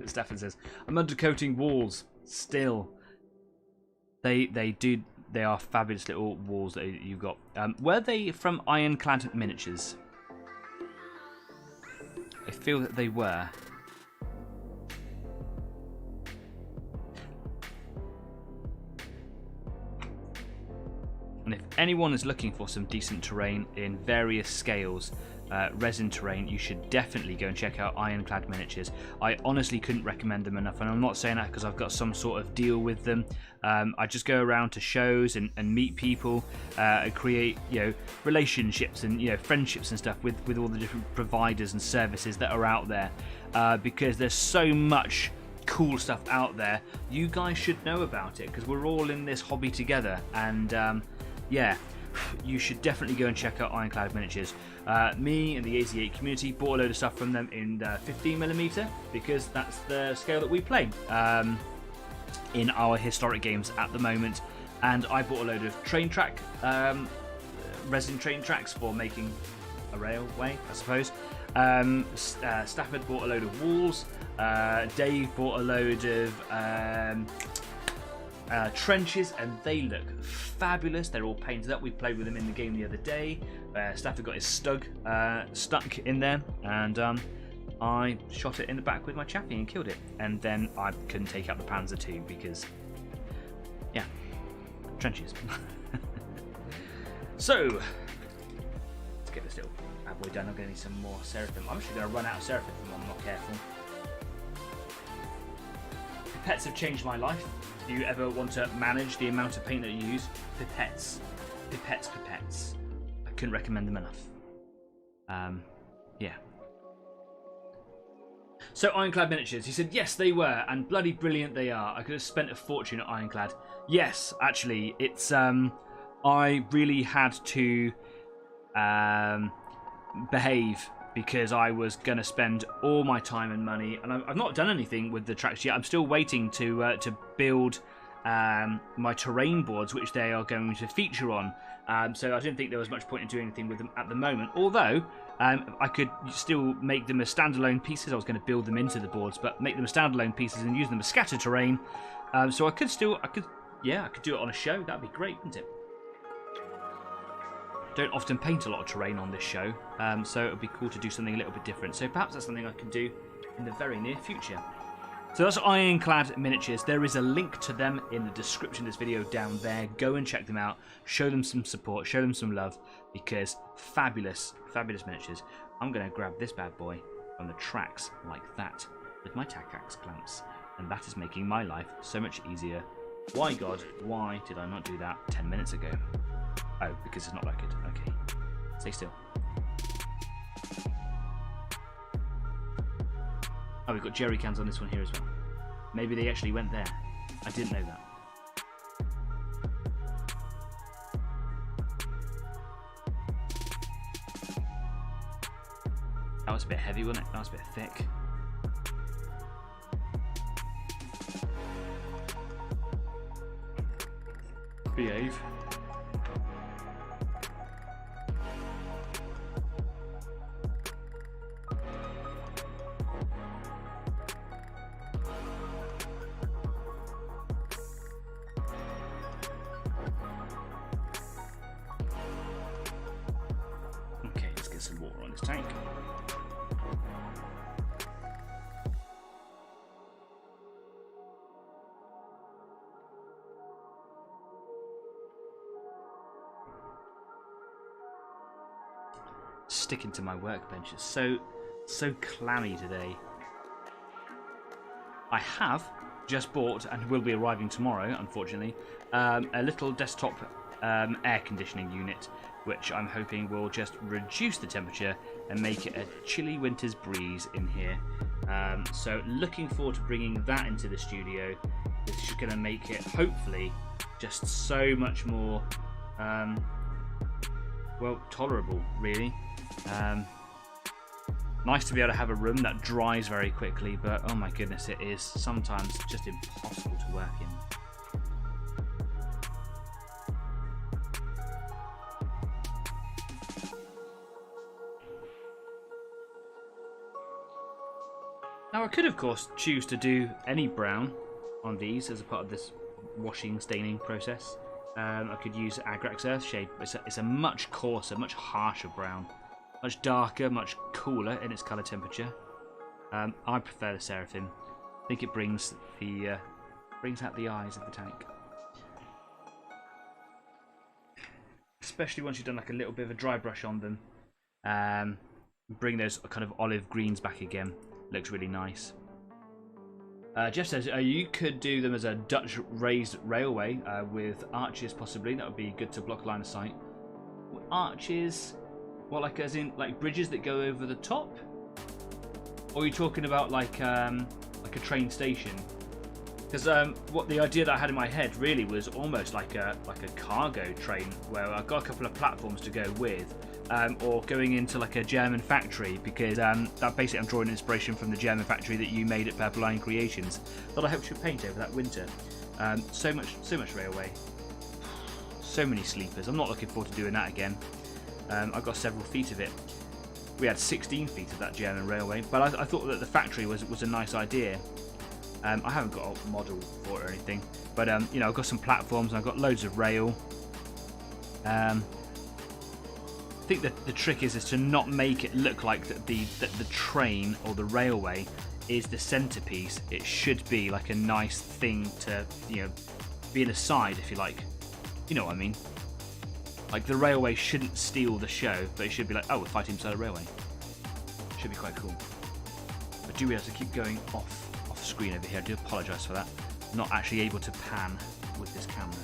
Stafford says, I'm undercoating walls still. They are fabulous little walls that you've got. Were they from Ironclad Miniatures? I feel that they were. And if anyone is looking for some decent terrain in various scales, resin terrain, you should definitely go and check out Ironclad Miniatures. I honestly couldn't recommend them enough, and I'm not saying that because I've got some sort of deal with them. I just go around to shows and meet people, and create relationships and friendships and stuff with all the different providers and services that are out there, because there's so much cool stuff out there. You guys should know about it because we're all in this hobby together, and yeah, you should definitely go and check out Ironclad Miniatures. Me and the AZ8 community bought a load of stuff from them in 15mm because that's the scale that we play in our historic games at the moment. And I bought a load of train track, resin train tracks for making a railway, I suppose. Stafford bought a load of walls. Dave bought a load of trenches, and they look fabulous. They're all painted up. We played with them in the game the other day. Stafford got his stuck in there, and I shot it in the back with my chaffee and killed it. And then I couldn't take out the Panzer II because, yeah, trenches. So let's get this little bad boy done. I'm going to need some more Seraphim. I'm actually going to run out of Seraphim if I'm not careful. Pipettes have changed my life. Do you ever want to manage the amount of paint that you use? Pipettes. Pipettes. I couldn't recommend them enough. Yeah. So, Ironclad Miniatures. He said, yes, they were, and bloody brilliant they are. I could have spent a fortune at Ironclad. Yes, actually, it's, I really had to, behave because I was going to spend all my time and money, and I've not done anything with the tracks yet. I'm still waiting to build my terrain boards, which they are going to feature on. So I didn't think there was much point in doing anything with them at the moment, although I could still make them as standalone pieces. I was going to build them into the boards, but make them as standalone pieces and use them as scatter terrain. So I could do it on a show. That'd be great, wouldn't it? Don't often paint a lot of terrain on this show, so it would be cool to do something a little bit different. So perhaps that's something I can do in the very near future. So that's Ironclad Miniatures. There is a link to them in the description of this video down there. Go and check them out. Show them some support. Show them some love, because fabulous, fabulous miniatures. I'm going to grab this bad boy from the tracks like that with my tack-axe clamps, and that is making my life so much easier. Why, God, why did I not do that 10 minutes ago? Oh, because it's not like it. Okay. Stay still. Oh, we've got jerry cans on this one here as well. Maybe they actually went there. I didn't know that. That was a bit heavy, wasn't it? That was a bit thick. Behave. some water on this tank. Sticking to my workbench. It's so clammy today. I have just bought, and will be arriving tomorrow, unfortunately, a little desktop air conditioning unit, which I'm hoping will just reduce the temperature and make it a chilly winter's breeze in here. So looking forward to bringing that into the studio, which is going to make it, hopefully, just so much more, well, tolerable, really. Nice to be able to have a room that dries very quickly, but oh my goodness, it is sometimes just impossible to work in. Now I could of course choose to do any brown on these as a part of this washing, staining process. I could use Agrax Earthshade, but it's a much coarser, much harsher brown. Much darker, much cooler in its colour temperature. I prefer the Seraphim. I think it brings out the eyes of the tank. Especially once you've done like a little bit of a dry brush on them. Bring those kind of olive greens back again. Looks really nice. Jeff says you could do them as a Dutch raised railway with arches possibly. That would be good to block line of sight. Arches? What, like as in like bridges that go over the top? Or are you talking about like a train station? Because what the idea that I had in my head really was almost like a cargo train where I've got a couple of platforms to go with, or going into like a German factory, because that basically I'm drawing inspiration from the German factory that you made at Purple Line Creations that I helped you paint over that winter. So much railway, so many sleepers. I'm not looking forward to doing that again. I've got several feet of it. We had 16 feet of that German railway, but I thought that the factory was a nice idea. I haven't got a model for it or anything, but you know, I've got some platforms and I've got loads of rail. I think that the trick is to not make it look like that the train or the railway is the centerpiece. It should be like a nice thing to, you know, be an aside, if you like. You know what I mean? Like the railway shouldn't steal the show, but it should be like, oh, we're fighting inside a railway. Should be quite cool. But do we have to keep going off screen over here? I do apologise for that. Not actually able to pan with this camera.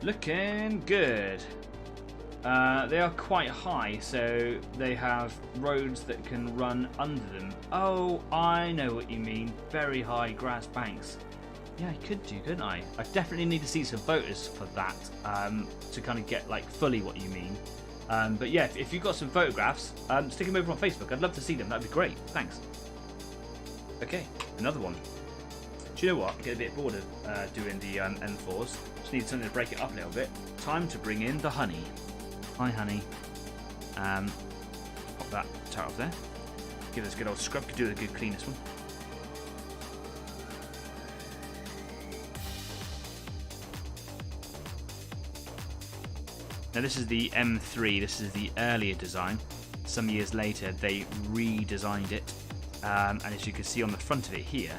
Looking good. They are quite high, so they have roads that can run under them. Oh, I know what you mean. Very high grass banks. Yeah, I could do, couldn't I? I definitely need to see some photos for that to kind of get like fully what you mean. But yeah, if you've got some photographs, stick them over on Facebook. I'd love to see them. That'd be great. Thanks. Okay, another one. Do you know what? I get a bit bored of doing the M4s. Just need something to break it up a little bit. Time to bring in the honey. Hi, honey. Pop that tart off there. Give this a good old scrub. Could do a good clean this one. Now this is the M3. This is the earlier design. Some years later, they redesigned it, and as you can see on the front of it here,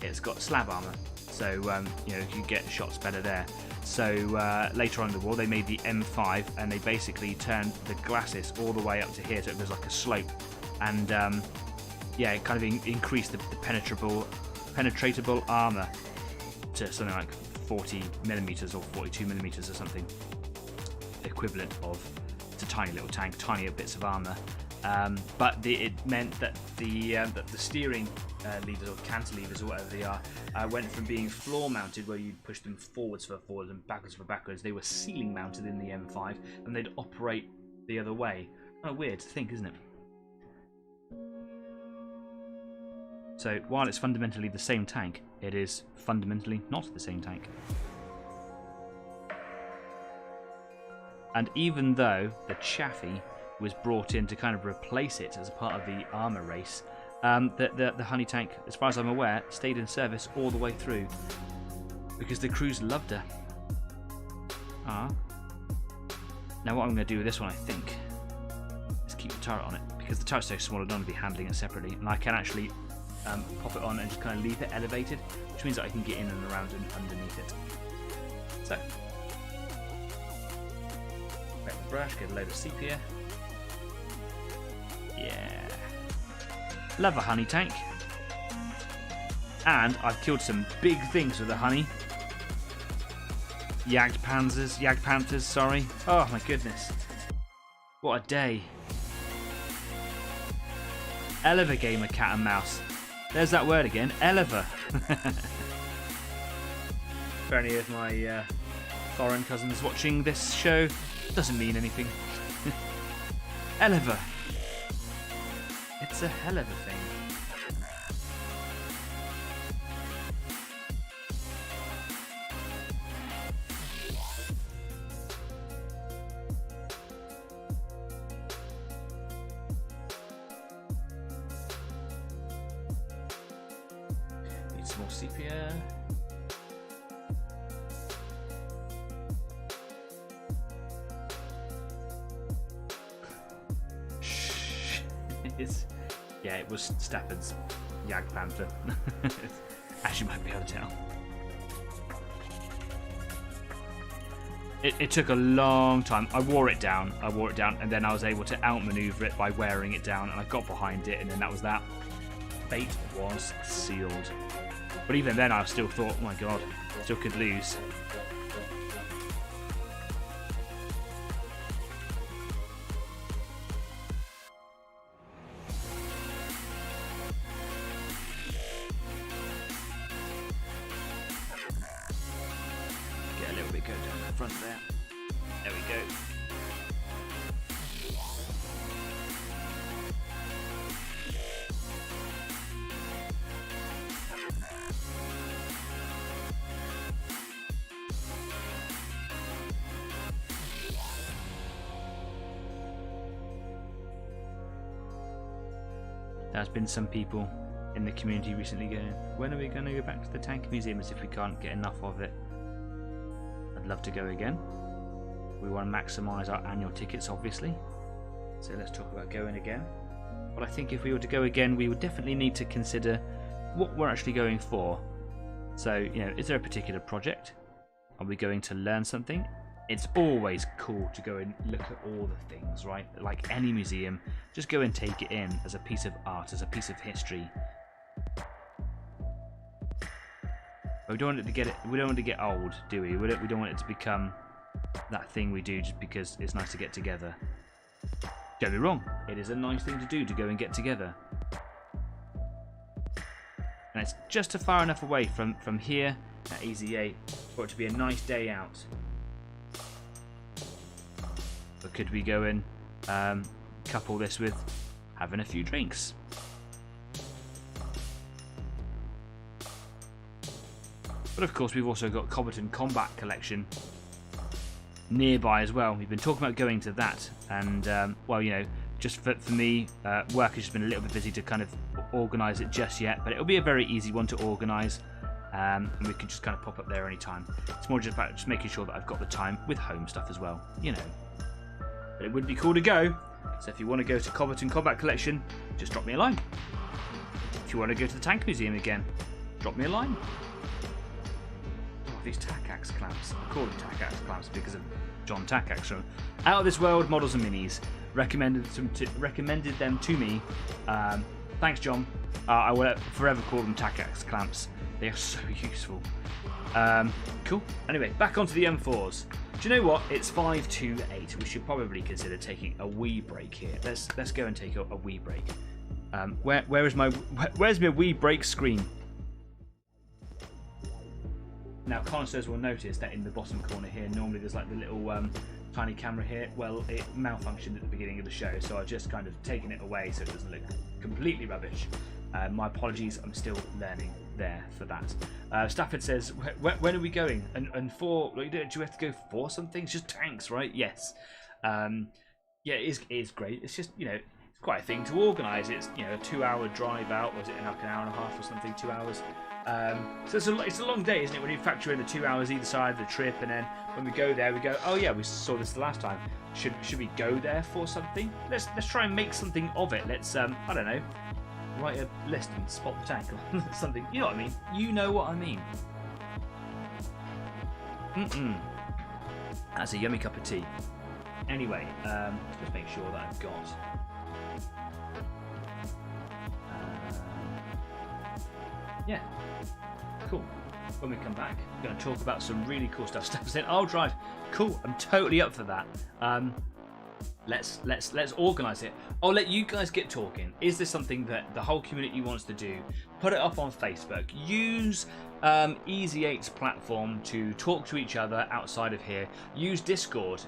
it's got slab armor, so you know, you can get shots better there. So later on in the war, they made the M5, and they basically turned the glacis all the way up to here, so it was like a slope, and yeah, it kind of increased the penetratable armor to something like 40 millimeters or 42 millimeters or something, equivalent of, it's a tiny little tank, tiny bits of armor. But it meant that the steering levers or cantilevers or whatever they are went from being floor mounted, where you push them forwards for forwards and backwards for backwards. They were ceiling mounted in the M5, and they'd operate the other way. Kind of weird to think, isn't it? So while it's fundamentally the same tank, it is fundamentally not the same tank. And even though the Chaffee was brought in to kind of replace it as a part of the armour race, the honey tank, as far as I'm aware, stayed in service all the way through because the crews loved her. Now what I'm going to do with this one, I think, is keep the turret on it, because the turret's so small I don't want to be handling it separately, and I can actually pop it on and just kind of leave it elevated, which means that I can get in and around and underneath it. So, grab the brush, get a load of sepia. Yeah. Love a honey tank. And I've killed some big things with the honey. Jagdpanthers, sorry. Oh my goodness. What a day. Elever gamer cat and mouse. There's that word again, elever. For any of my foreign cousins watching this show, doesn't mean anything. Elever. It's a hell of a thing. Need some more sepia. Yeah, it was Stafford's Jagdpanther, as you might be able to tell. It took a long time. I wore it down, and then I was able to outmaneuver it by wearing it down, and I got behind it, and then that was that. Fate was sealed. But even then, I still thought, oh my god, still could lose. Go down the front there. There we go. There's been some people in the community recently going, when are we going to go back to the tank museum as if we can't get enough of it? I'd love to go again. We want to maximise our annual tickets, obviously. So let's talk about going again. But I think if we were to go again, we would definitely need to consider what we're actually going for. So, you know, is there a particular project? Are we going to learn something? It's always cool to go and look at all the things, right? Like any museum, just go and take it in as a piece of art, as a piece of history. We don't want it to get we don't want it to get old, do we? We don't want it to become that thing we do just because it's nice to get together. Don't be wrong, it is a nice thing to do to go and get together. And it's just far enough away from here at Easy 8 for it to be a nice day out. But could we go and couple this with having a few drinks? But of course we've also got Combatant Combat Collection nearby as well. We've been talking about going to that, and well, you know, just for me, work has just been a little bit busy to kind of organise it just yet, but it'll be a very easy one to organise, and we can just kind of pop up there anytime. It's more just about just making sure that I've got the time with home stuff as well, you know. But it would be cool to go, so if you want to go to Combatant Combat Collection, just drop me a line. If you want to go to the Tank Museum again, drop me a line. These Takax clamps. I call them Takax clamps because of John Takax from Out of This World Models and Minis. Recommended them to me. Thanks, John. I will forever call them Takax clamps. They are so useful. Cool. Anyway, back onto the M4s. Do you know what? It's 5 to 8. We should probably consider taking a wee break here. Let's go and take a wee break. Where's my wee break screen? Now, connoisseurs will notice that in the bottom corner here, normally there's like the little tiny camera here. Well, it malfunctioned at the beginning of the show, so I've just kind of taken it away so it doesn't look completely rubbish. My apologies, I'm still learning there for that. Stafford says, when are we going? And for, like, do we have to go for something? It's just tanks, right? Yes. Yeah, it is great. It's just, you know, it's quite a thing to organise. It's, you know, a 2-hour drive out. Was it like an hour and a half or something? 2 hours. So it's a long day, isn't it? When you factor in the 2 hours either side of the trip, and then when we go there, we go, oh yeah, we saw this the last time. Should we go there for something? Let's try and make something of it. Let's I don't know, write a list and spot the tank or something. You know what I mean? You know what I mean. That's a yummy cup of tea. Anyway, just make sure that I've got. Yeah, cool. When we come back, we're going to talk about some really cool stuff. Steph said, "I'll drive." Cool, I'm totally up for that. Let's organise it. I'll let you guys get talking. Is this something that the whole community wants to do? Put it up on Facebook. Use Easy8's platform to talk to each other outside of here. Use Discord.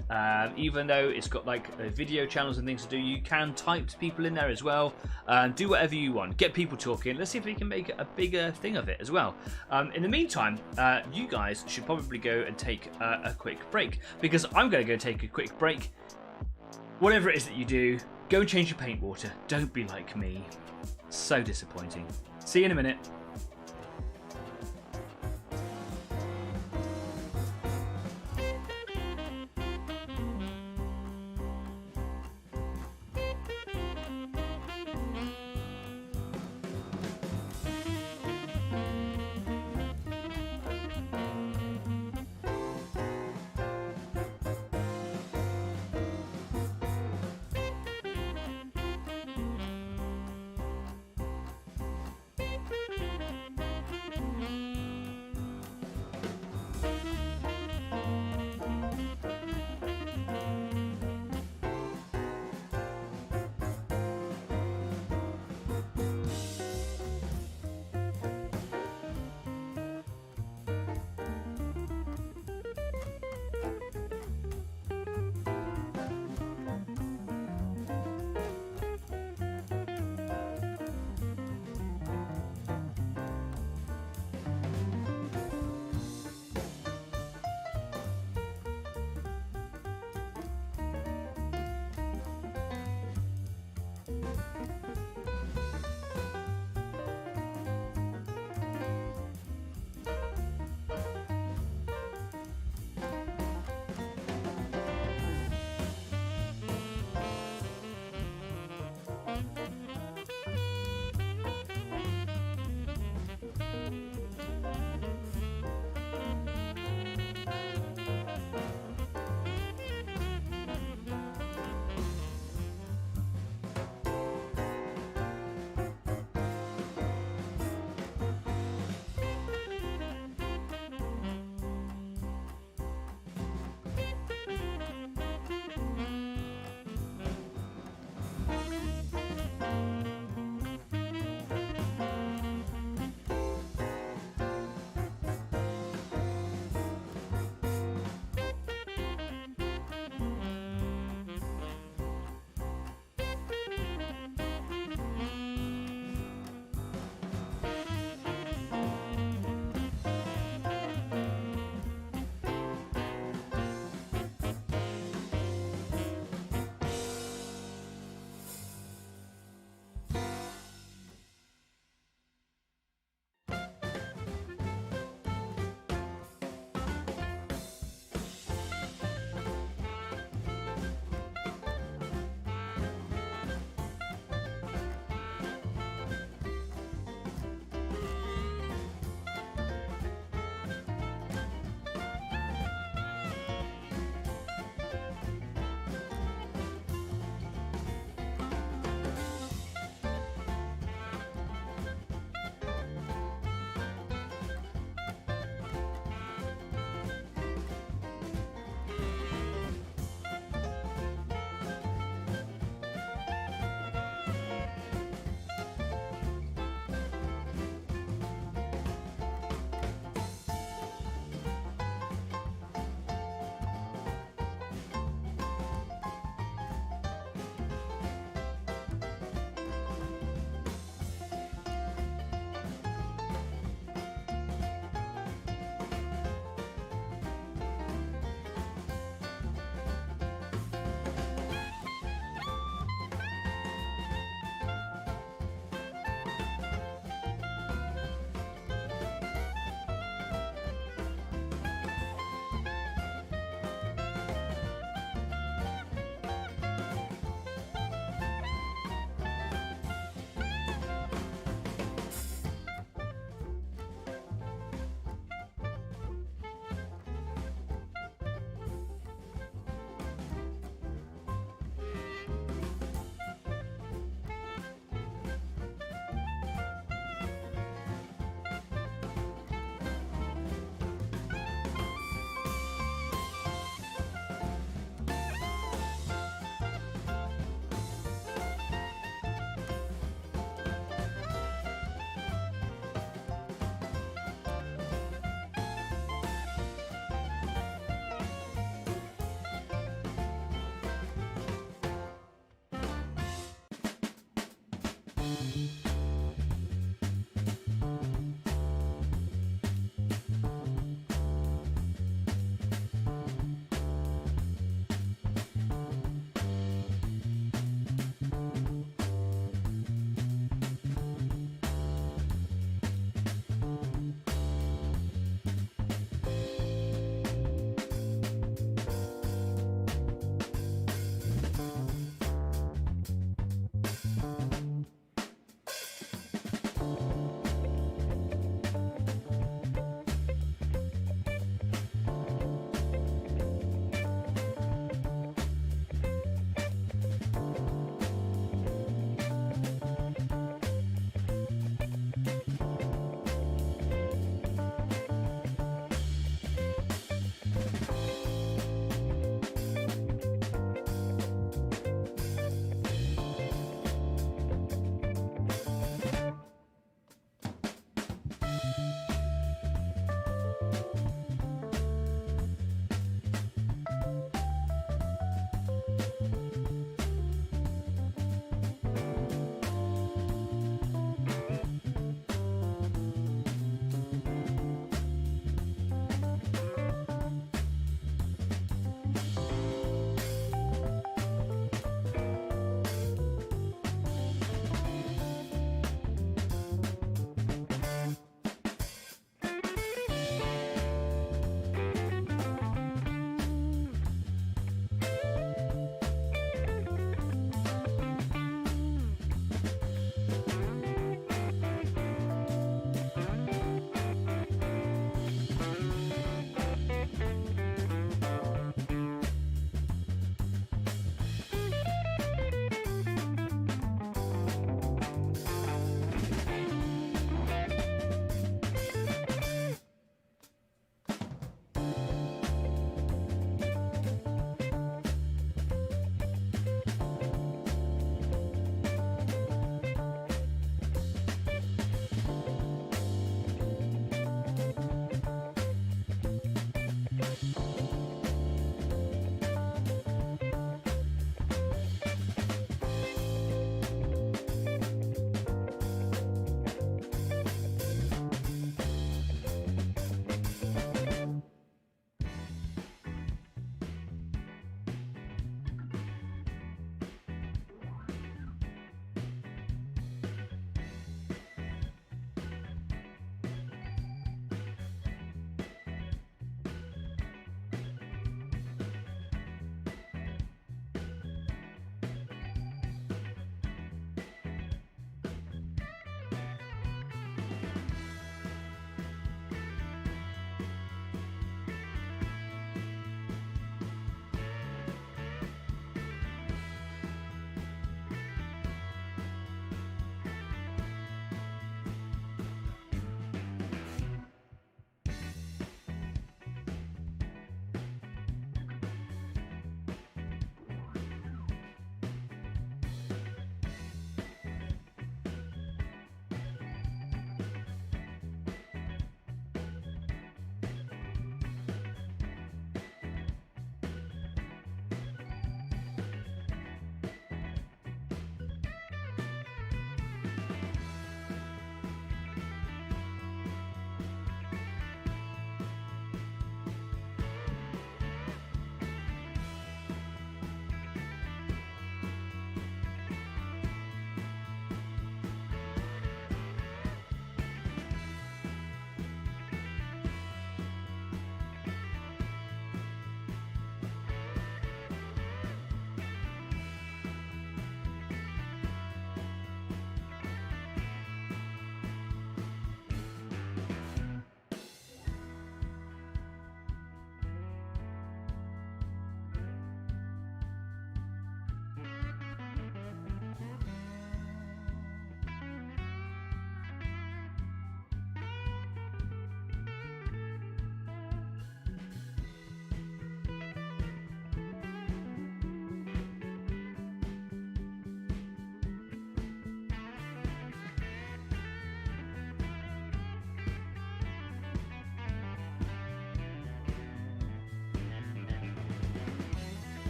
Even though it's got like video channels and things to do, you can type to people in there as well. Do whatever you want. Get people talking. Let's see if we can make a bigger thing of it as well. In the meantime, you guys should probably go and take a quick break, because I'm going to go take a quick break. Whatever it is that you do, go and change your paint water. Don't be like me. So disappointing. See you in a minute.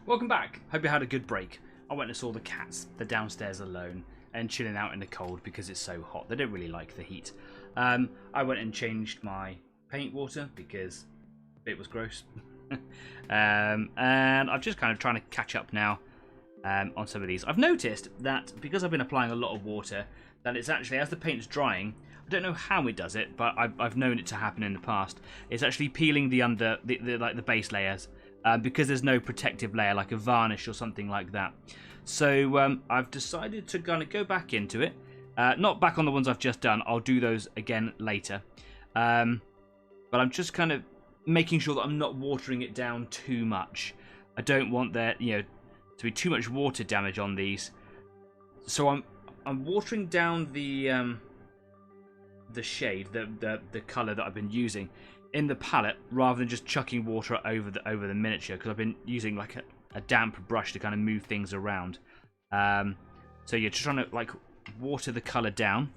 welcome back. Hope you had a good break. I went and saw the cats. They're downstairs alone and chilling out in the cold because it's so hot. They don't really like the heat. I went and changed my paint water because it was gross. And I'm just kind of trying to catch up now on some of these. I've noticed that because I've been applying a lot of water, that it's actually, as the paint's drying, I don't know how it does it, but I've known it to happen in the past. It's actually peeling the base layers because there's no protective layer like a varnish or something like that. So I've decided to kind of go back into it. Not back on the ones I've just done. I'll do those again later. But I'm just kind of making sure that I'm not watering it down too much. I don't want there, to be too much water damage on these. So I'm watering down the shade, the color that I've been using in the palette, rather than just chucking water over the miniature, because I've been using like a damp brush to kind of move things around. So you're just trying to like water the color down,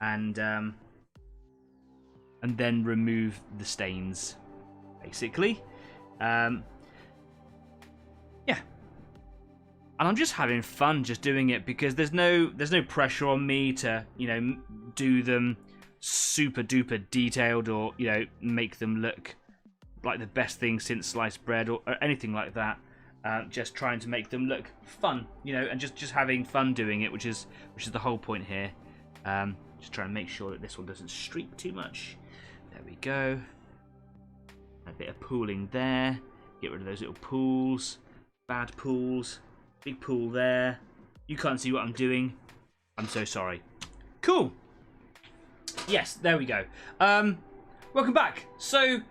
and then remove the stains, basically. Yeah. And I'm just having fun just doing it because there's no pressure on me to do them super duper detailed, or make them look like the best thing since sliced bread or anything like that. Just trying to make them look fun, and just having fun doing it, which is the whole point here. Just trying to make sure that this one doesn't streak too much. There we go. A bit of pooling there. Get rid of those little pools. Bad pools. Big pool there. You can't see what I'm doing. I'm so sorry. Cool. Yes, there we go. Welcome back. So,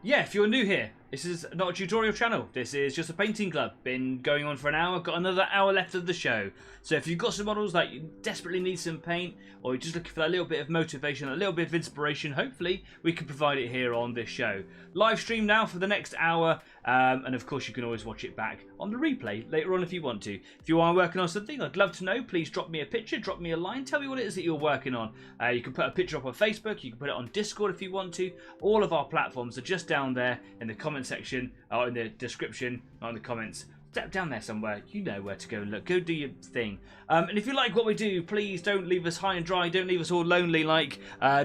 yeah, if you're new here, this is not a tutorial channel. This is just a painting club. Been going on for an hour. Got another hour left of the show. So if you've got some models that you desperately need some paint, or you're just looking for that little bit of motivation, a little bit of inspiration, hopefully we can provide it here on this show. Live stream now for the next hour. And of course you can always watch it back on the replay later on if you want to. If you are working on something, I'd love to know. Please drop me a picture, drop me a line, tell me what it is that you're working on. You can put a picture up on Facebook, you can put it on Discord if you want to. All of our platforms are just down there in the comment section, or in the description, not in the comments. Step down there somewhere, you know where to go and look. Go do your thing. And if you like what we do, please don't leave us high and dry. Don't leave us all lonely.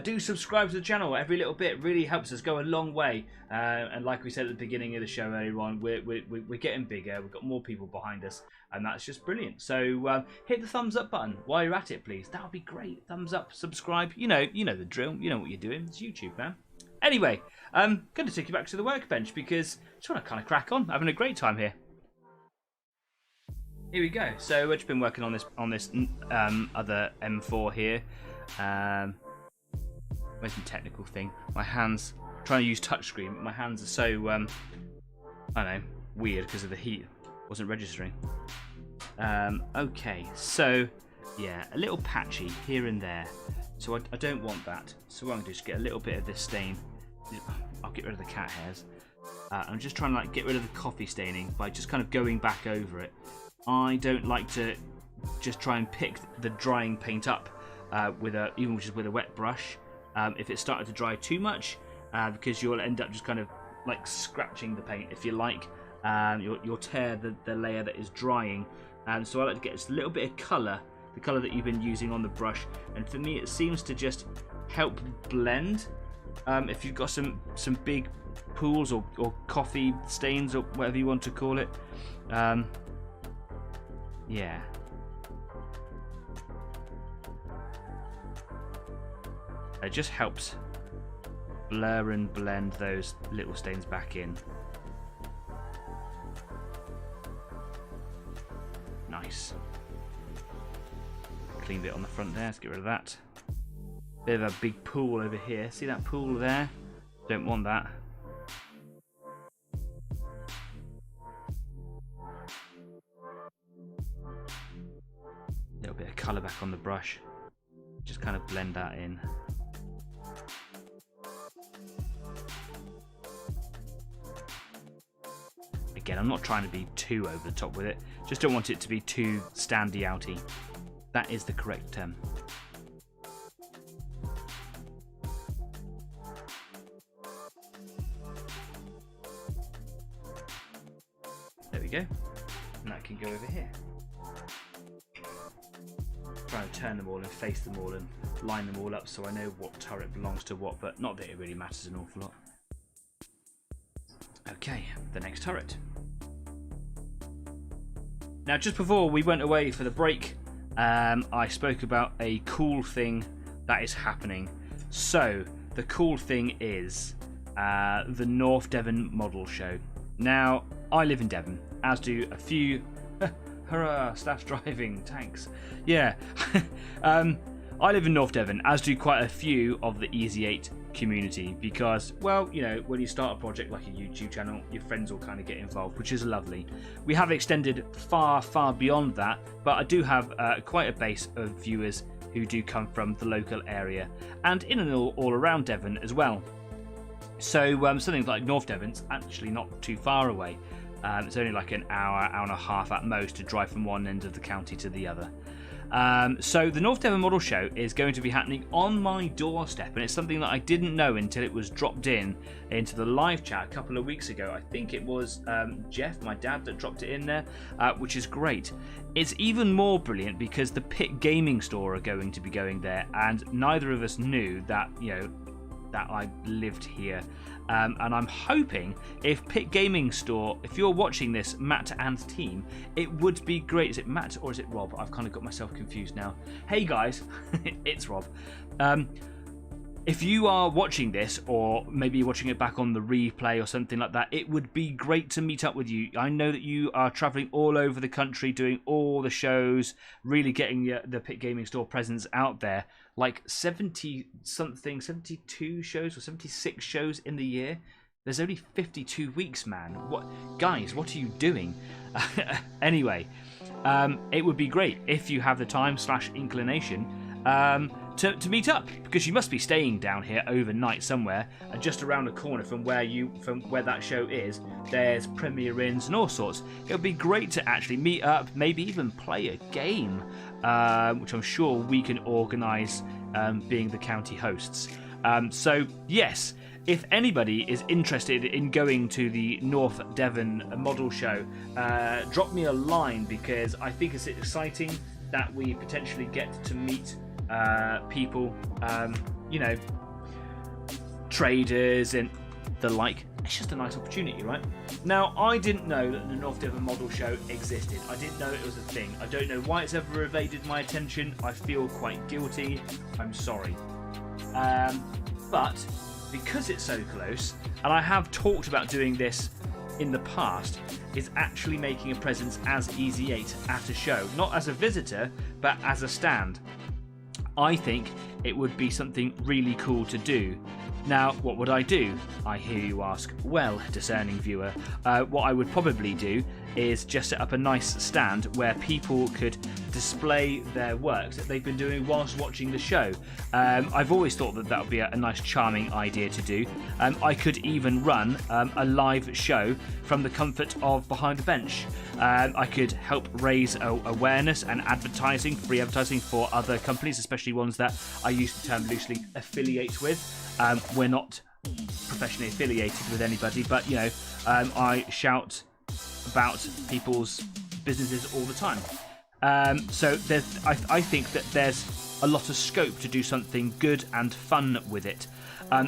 Do subscribe to the channel. Every little bit really helps us go a long way. And like we said at the beginning of the show earlier on, we're getting bigger. We've got more people behind us, and that's just brilliant. So hit the thumbs up button while you're at it, please. That would be great. Thumbs up, subscribe. You know the drill. You know what you're doing. It's YouTube, man. Anyway, I'm going to take you back to the workbench because I just want to kind of crack on. Having a great time here. Here we go. So we've just been working on this other M4 here. Where's the technical thing? My hands, trying to use touchscreen. My hands are so I don't know, weird because of the heat. Wasn't registering. Okay, so yeah, a little patchy here and there. So I don't want that. So what I'm going to do is get a little bit of this stain. I'll get rid of the cat hairs. I'm just trying to get rid of the coffee staining by just kind of going back over it. I don't like to just try and pick the drying paint up even just with a wet brush. If it started to dry too much, because you'll end up just kind of like scratching the paint, if you like. You'll tear the layer that is drying. So I like to get just a little bit of colour, the colour that you've been using on the brush. And for me, it seems to just help blend. If you've got some big pools or coffee stains or whatever you want to call it. Yeah. It just helps blur and blend those little stains back in. Nice. Clean bit on the front there, let's get rid of that. Bit of a big pool over here. See that pool there? Don't want that. Little bit of colour back on the brush. Just kind of blend that in. Again, I'm not trying to be too over the top with it. Just don't want it to be too standy outy. That is the correct term. There we we go. And that can go over here. Trying to turn them all and face them all and line them all up so I know what turret belongs to what, but not that it really matters an awful lot. Okay, the next turret. Now, just before we went away for the break, I spoke about a cool thing that is happening. So, the cool thing is the North Devon Model Show. Now, I live in Devon, as do a few... Hurrah, staff's driving, tanks. Yeah. I live in North Devon, as do quite a few of the Easy 8 community, because, well, you know, when you start a project like a YouTube channel, your friends will kind of get involved, which is lovely. We have extended far, far beyond that, but I do have quite a base of viewers who do come from the local area, and in and all around Devon as well. So something like North Devon's actually not too far away. It's only like an hour, hour and a half at most to drive from one end of the county to the other. So the North Devon Model Show is going to be happening on my doorstep, and it's something that I didn't know until it was dropped into the live chat a couple of weeks ago. I think it was Jeff, my dad, that dropped it in there, which is great. It's even more brilliant because the Pit Gaming Store are going to be going there, and neither of us knew that, you know, that I lived here. And I'm hoping if Pit Gaming Store, if you're watching this, Matt and team, it would be great. Is it Matt or is it Rob? I've kind of got myself confused now. Hey guys, it's Rob. If you are watching this, or maybe you're watching it back on the replay or something like that, it would be great to meet up with you. I know that you are travelling all over the country, doing all the shows, really getting the Pit Gaming Store presence out there. Like 70-something, 72 shows or 76 shows in the year. There's only 52 weeks, man. What, guys, what are you doing? Anyway, it would be great if you have the time / inclination to meet up, because you must be staying down here overnight somewhere, and just around the corner from where that show is, there's premiere ins and all sorts. It would be great to actually meet up, maybe even play a game, which I'm sure we can organise, being the county hosts. So yes, if anybody is interested in going to the North Devon Model Show, drop me a line, because I think it's exciting that we potentially get to meet people, you know, traders and the like. It's just a nice opportunity, right? Now, I didn't know that the North Devon Model Show existed. I didn't know it was a thing. I don't know why it's ever evaded my attention. I feel quite guilty. I'm sorry. But because it's so close, and I have talked about doing this in the past, is actually making a presence as Easy 8 at a show. Not as a visitor, but as a stand. I think it would be something really cool to do. Now, what would I do? I hear you ask. Well, discerning viewer, what I would probably do is just set up a nice stand where people could display their works that they've been doing whilst watching the show. I've always thought that that would be a nice, charming idea to do. I could even run a live show from the comfort of behind the bench. I could help raise awareness and advertising, free advertising for other companies, especially ones that I use the term loosely, affiliate with. We're not professionally affiliated with anybody, but, you know, I shout about people's businesses all the time. So I think that there's a lot of scope to do something good and fun with it.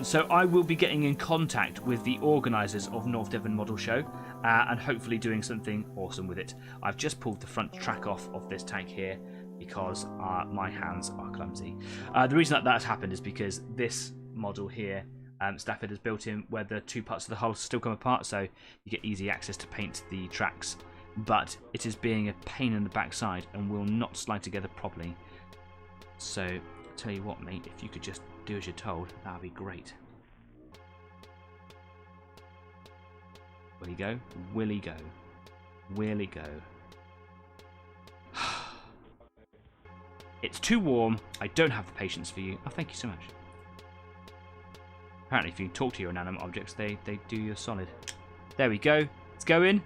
So I will be getting in contact with the organisers of North Devon Model Show, and hopefully doing something awesome with it. I've just pulled the front track off of this tank here because my hands are clumsy. The reason that has happened is because this model here, Stafford has built in where the two parts of the hull still come apart, so you get easy access to paint the tracks, but it is being a pain in the backside and will not slide together properly. So tell you what, mate, if you could just do as you're told, that would be great. Will he go? Will he go? Will he go? It's too warm. I don't have the patience for you. Oh, thank you so much. Apparently, if you talk to your inanimate objects, they do you a solid. There we go. It's going.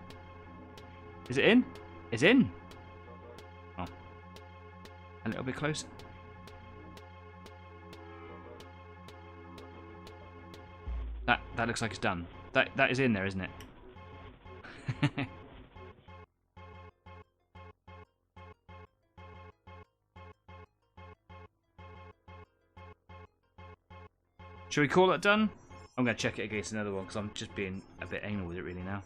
Is it in? It's in. Oh. A little bit closer. That looks like it's done. That is in there, isn't it? Should we call that done? I'm going to check it against another one because I'm just being a bit anal with it really now.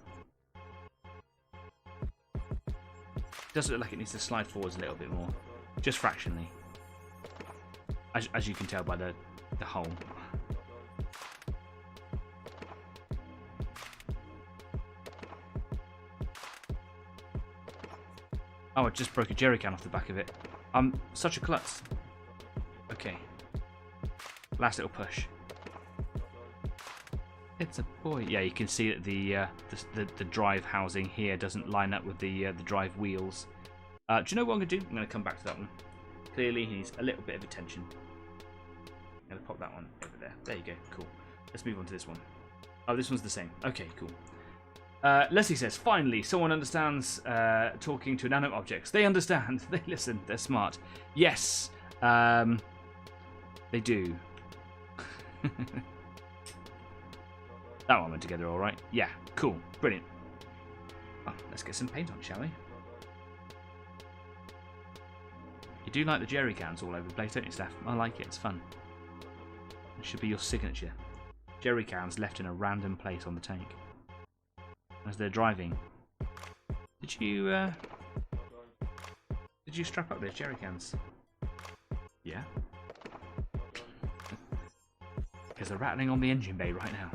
It does look like it needs to slide forwards a little bit more. Just fractionally. As you can tell by the hole. Oh, I just broke a jerry can off the back of it. I'm such a klutz. Okay. Last little push. It's a boy. Yeah, you can see that the drive housing here doesn't line up with the drive wheels. Do you know what I'm going to do? I'm going to come back to that one. Clearly, he needs a little bit of attention. I'm going to pop that one over there. There you go. Cool. Let's move on to this one. Oh, this one's the same. Okay, cool. Leslie says, finally, someone understands talking to inanimate objects. They understand. They listen. They're smart. Yes, they do. That one went together all right. Yeah, cool. Brilliant. Oh, let's get some paint on, shall we? You do like the jerry cans all over the place, don't you, Steph? I like it. It's fun. It should be your signature. Jerry cans left in a random place on the tank. As they're driving. Did you strap up those jerry cans? Yeah. Because they're rattling on the engine bay right now.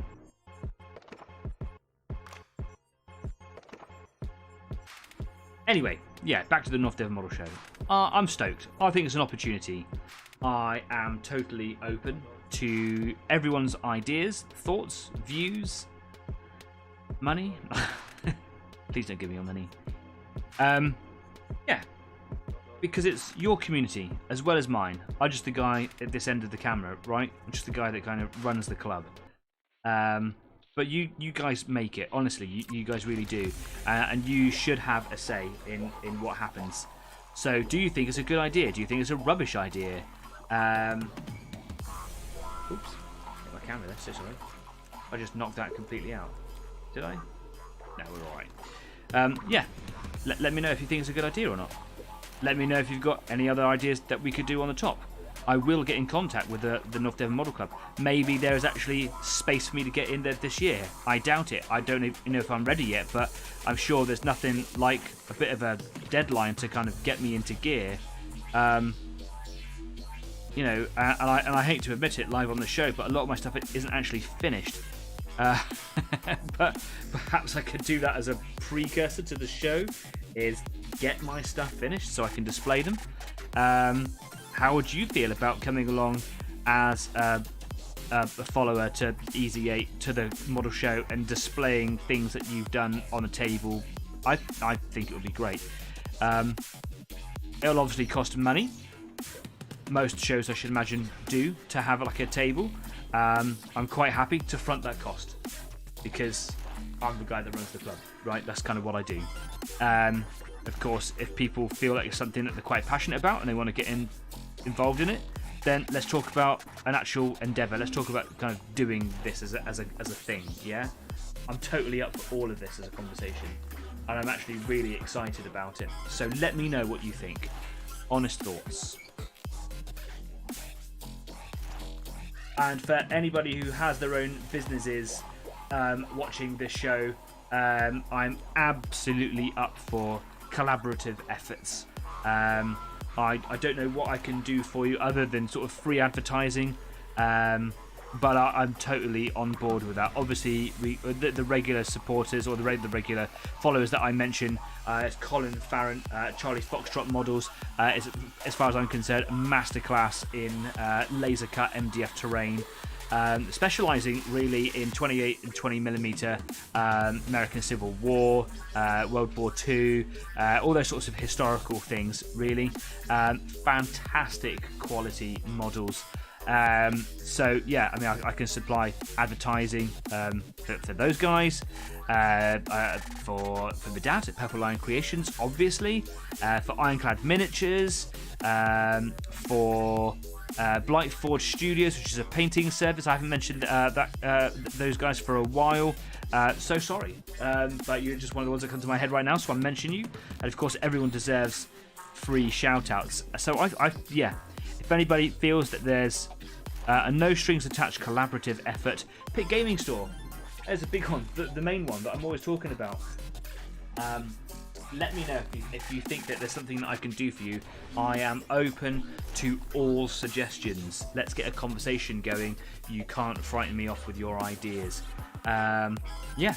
Anyway, yeah, back to the North Devon Model Show. I'm stoked. I think it's an opportunity. I am totally open to everyone's ideas, thoughts, views. Money? Please don't give me your money. Yeah. Because it's your community as well as mine. I'm just the guy at this end of the camera, right? I'm just the guy that kind of runs the club. But you guys make it. Honestly, you guys really do. And you should have a say in what happens. So do you think it's a good idea? Do you think it's a rubbish idea? Oops. Got my camera there, so sorry. I just knocked that completely out. Did I? No, we're alright. Yeah, let me know if you think it's a good idea or not. Let me know if you've got any other ideas that we could do on the top. I will get in contact with the North Devon Model Club. Maybe there is actually space for me to get in there this year. I doubt it. I don't even know if I'm ready yet, but I'm sure there's nothing like a bit of a deadline to kind of get me into gear. You know, and I hate to admit it live on the show, but a lot of my stuff isn't actually finished. But perhaps I could do that as a precursor to the show, is get my stuff finished so I can display them. How would you feel about coming along as a follower to Easy 8 to the model show and displaying things that you've done on a table? I think it would be great. It'll obviously cost money. Most shows, I should imagine, do to have like a table. I'm quite happy to front that cost because I'm the guy that runs the club, right? That's kind of what I do. Of course, if people feel like it's something that they're quite passionate about and they want to get involved in it, then let's talk about an actual endeavour. Let's talk about kind of doing this as a thing, yeah? I'm totally up for all of this as a conversation, and I'm actually really excited about it. So let me know what you think. Honest thoughts. And for anybody who has their own businesses watching this show, I'm absolutely up for collaborative efforts. I don't know what I can do for you other than sort of free advertising, but I'm totally on board with that. Obviously, the regular supporters or the regular followers that I mentioned, it's Colin Farron, Charlie Foxtrot Models, is, as far as I'm concerned, a masterclass in laser cut MDF terrain. Specialising really in 28 and 20mm American Civil War, World War II, all those sorts of historical things, really. Fantastic quality models. So yeah, I mean, I can supply advertising for those guys, for my dad at Purple Lion Creations, obviously, for Ironclad Miniatures, for Blight Forge Studios, which is a painting service. I haven't mentioned those guys for a while. So sorry, but you're just one of the ones that come to my head right now, so I'm mentioning you. And of course, everyone deserves free shout outs. So yeah, if anybody feels that there's A no strings attached collaborative effort. Pick Gaming Store. There's a big one, the main one that I'm always talking about. Let me know if you think that there's something that I can do for you. I am open to all suggestions. Let's get a conversation going. You can't frighten me off with your ideas. Yeah.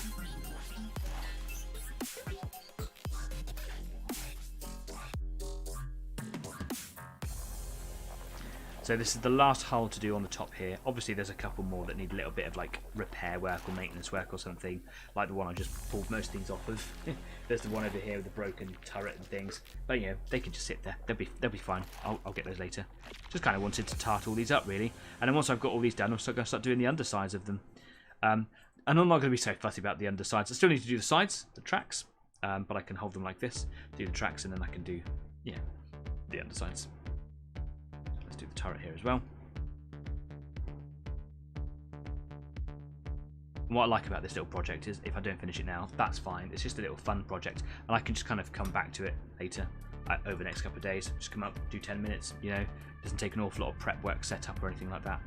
So this is the last hull to do on the top here. Obviously there's a couple more that need a little bit of like repair work or maintenance work or something, like the one I just pulled most things off of. There's the one over here with the broken turret and things, but you know, they can just sit there. They'll be fine. I'll get those later. Just kind of wanted to tart all these up really, and then once I've got all these done, I'm going to start doing the undersides of them. And I'm not going to be so fussy about the undersides. I still need to do the sides, the tracks, but I can hold them like this, do the tracks, and then I can do the undersides. Let's do the turret here as well. And what I like about this little project is if I don't finish it now, that's fine. It's just a little fun project, and I can just kind of come back to it later over the next couple of days. Just come up, do 10 minutes, you know. It doesn't take an awful lot of prep work set up or anything like that.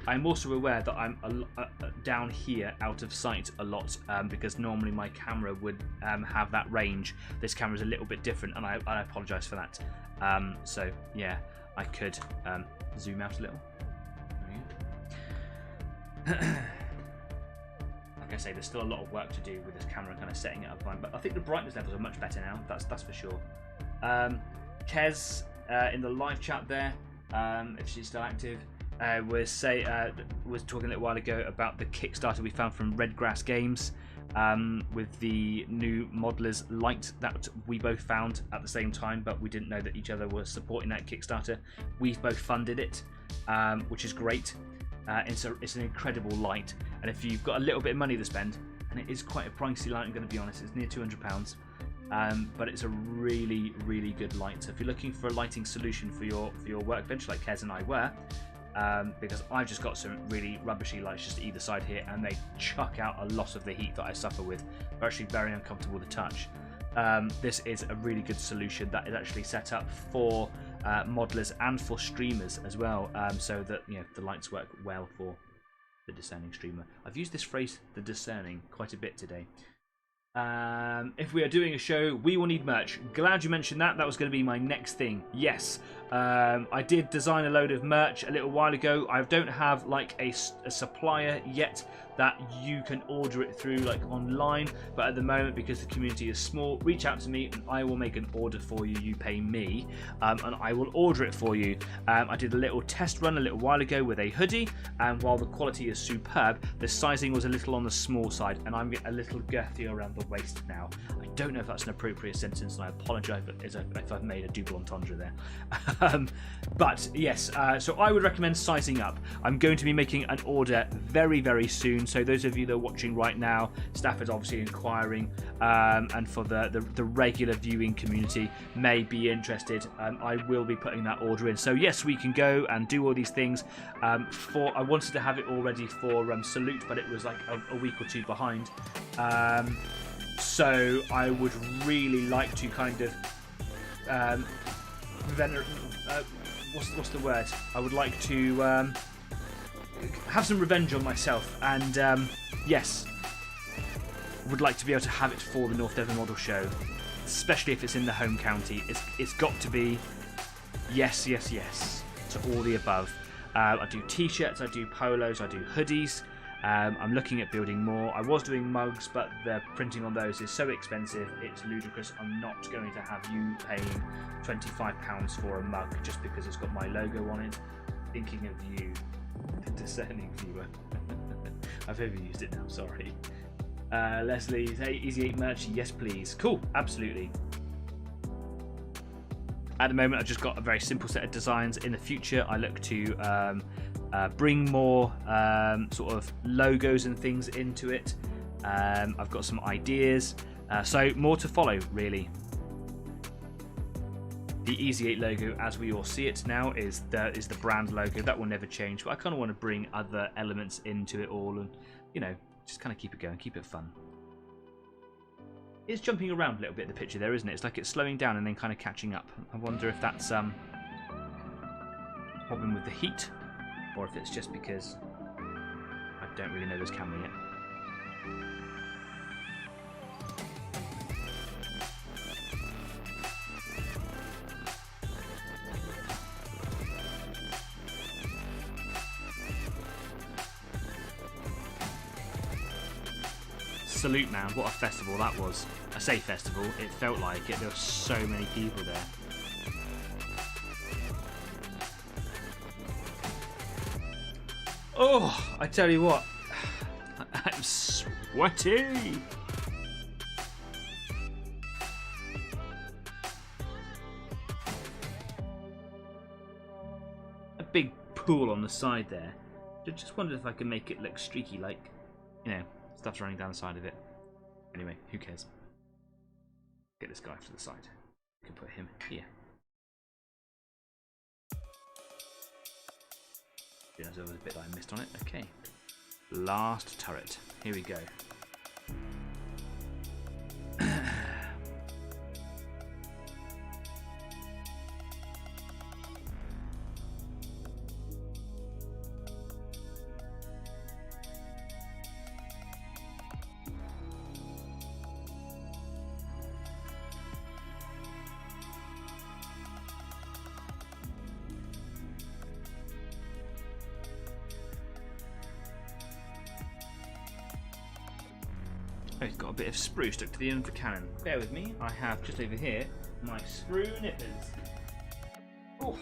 I'm also aware that I'm down here out of sight a lot because normally my camera would have that range. This camera is a little bit different, and I apologise for that. So yeah, I could zoom out a little. Like I say, there's still a lot of work to do with this camera, kind of setting it up fine, but I think the brightness levels are much better now. That's for sure. Kez in the live chat there, if she's still active, was talking a little while ago about the Kickstarter we found from Redgrass Games with the new Modeller's Light that we both found at the same time, but we didn't know that each other were supporting that Kickstarter. We've both funded it, which is great. It's an incredible light, and if you've got a little bit of money to spend, and it is quite a pricey light, I'm going to be honest, it's near £200, but it's a really, really good light. So if you're looking for a lighting solution for your workbench, like Kez and I were, because I've just got some really rubbishy lights just either side here, and they chuck out a lot of the heat that I suffer with. They're actually very uncomfortable to touch. This is a really good solution that is actually set up for modelers and for streamers as well, so that the lights work well for the discerning streamer. I've used this phrase, the discerning, quite a bit today. If we are doing a show, we will need merch. Glad you mentioned that. That was going to be my next thing. Yes, I did design a load of merch a little while ago. I don't have like a supplier yet that you can order it through like online, but at the moment, because the community is small, reach out to me and I will make an order for you. You pay me and I will order it for you. I did a little test run a little while ago with a hoodie, and while the quality is superb, the sizing was a little on the small side, and I'm a little girthy around the waist now. I don't know if that's an appropriate sentence, and I apologise if I've made a double entendre there. But yes, so I would recommend sizing up. I'm going to be making an order very, very soon. So those of you that are watching right now, staff is obviously inquiring, and for the regular viewing community may be interested, I will be putting that order in. So yes, we can go and do all these things. I wanted to have it all ready for Salute, but it was like a week or two behind. So I would really like to kind of what's the word? I would like to have some revenge on myself, and yes, would like to be able to have it for the North Devon Model Show, especially if it's in the home county. It's got to be yes to all the above. I do t-shirts, I do polos, I do hoodies. I'm looking at building more. I was doing mugs, but the printing on those is so expensive, it's ludicrous. I'm not going to have you paying £25 for a mug just because it's got my logo on it. Thinking of you, the discerning viewer. I've overused it now, sorry. Leslie, hey, Easy 8 merch, yes please. Cool, absolutely. At the moment, I've just got a very simple set of designs. In the future, I look to bring more sort of logos and things into it. I've got some ideas, so more to follow, really. The Easy 8 logo, as we all see it now, is the brand logo. That will never change, but I kind of want to bring other elements into it all, and just kind of keep it going, keep it fun. It's jumping around a little bit, the picture there, isn't it? It's like it's slowing down and then kind of catching up. I wonder if that's problem with the heat, or if it's just because I don't really know this camera yet. Salute, man, what a festival that was. I say festival, it felt like it. There were so many people there. Oh, I tell you what, I'm sweaty. A big pool on the side there. I just wondered if I could make it look streaky, like, you know, stuff's running down the side of it. Anyway, who cares? Get this guy to the side. We can put him here. Yeah, there was a bit that I missed on it. Okay. Last turret. Here we go. Oh, he's got a bit of sprue stuck to the end of the cannon. Bear with me, I have just over here my sprue nippers. Ooh.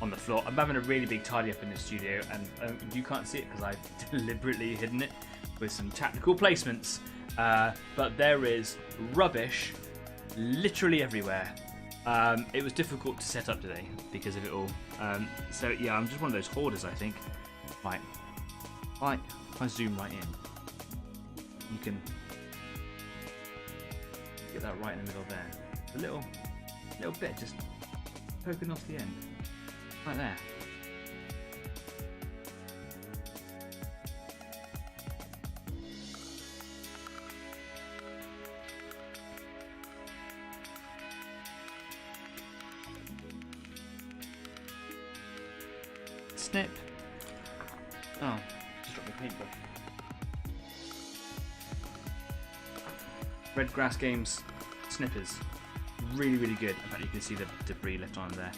On the floor. I'm having a really big tidy up in the studio, and you can't see it because I've deliberately hidden it with some tactical placements. But there is rubbish literally everywhere. It was difficult to set up today because of it all. So yeah, I'm just one of those hoarders, I think. Right, if I zoom right in, you can get that right in the middle there. A little bit just poking off the end, right there. Snip. Oh, just dropped my paintbrush. Red Grass Games snippers, really good. In fact, you can see the debris left on there.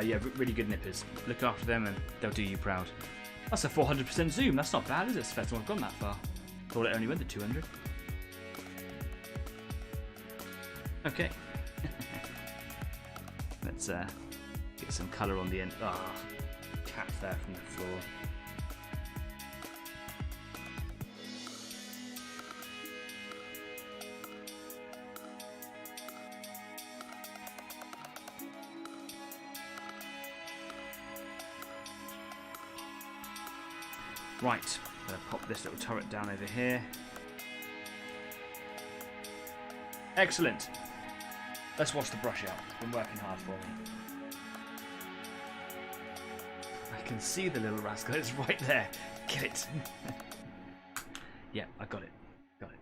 Yeah, really good nippers. Look after them and they'll do you proud. That's a 400% zoom. That's not bad, is it? It's the first time I've gone that far. Thought it only went to 200. Okay. Let's get some colour on the end. Ah, cat there from the floor. Right, I'm going to pop this little turret down over here. Excellent. Let's wash the brush out. It's been working hard for me. I can see the little rascal. It's right there. Get it. Yeah, I got it. Got it.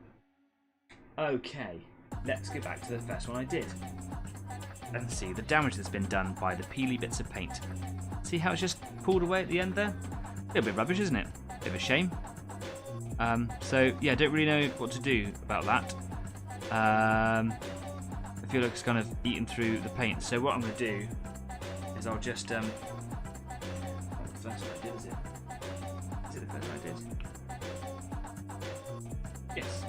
Okay, let's get back to the first one I did. And see the damage that's been done by the peely bits of paint. See how it's just pulled away at the end there? A little bit rubbish, isn't it? Bit of a shame. So yeah, I don't really know what to do about that. I feel like it's kind of eaten through the paint. So what I'm going to do is I'll just the first one I did, is it? Is it the first one I did? Yes.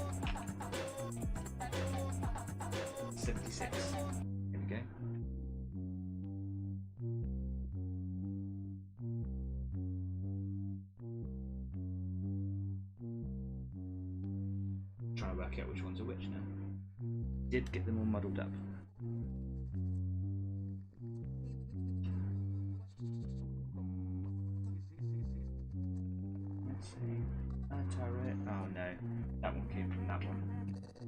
76. Here we go. Trying to work out which ones are which now. Did get them all muddled up. Let's see. Turret. Oh no, that one came from that one.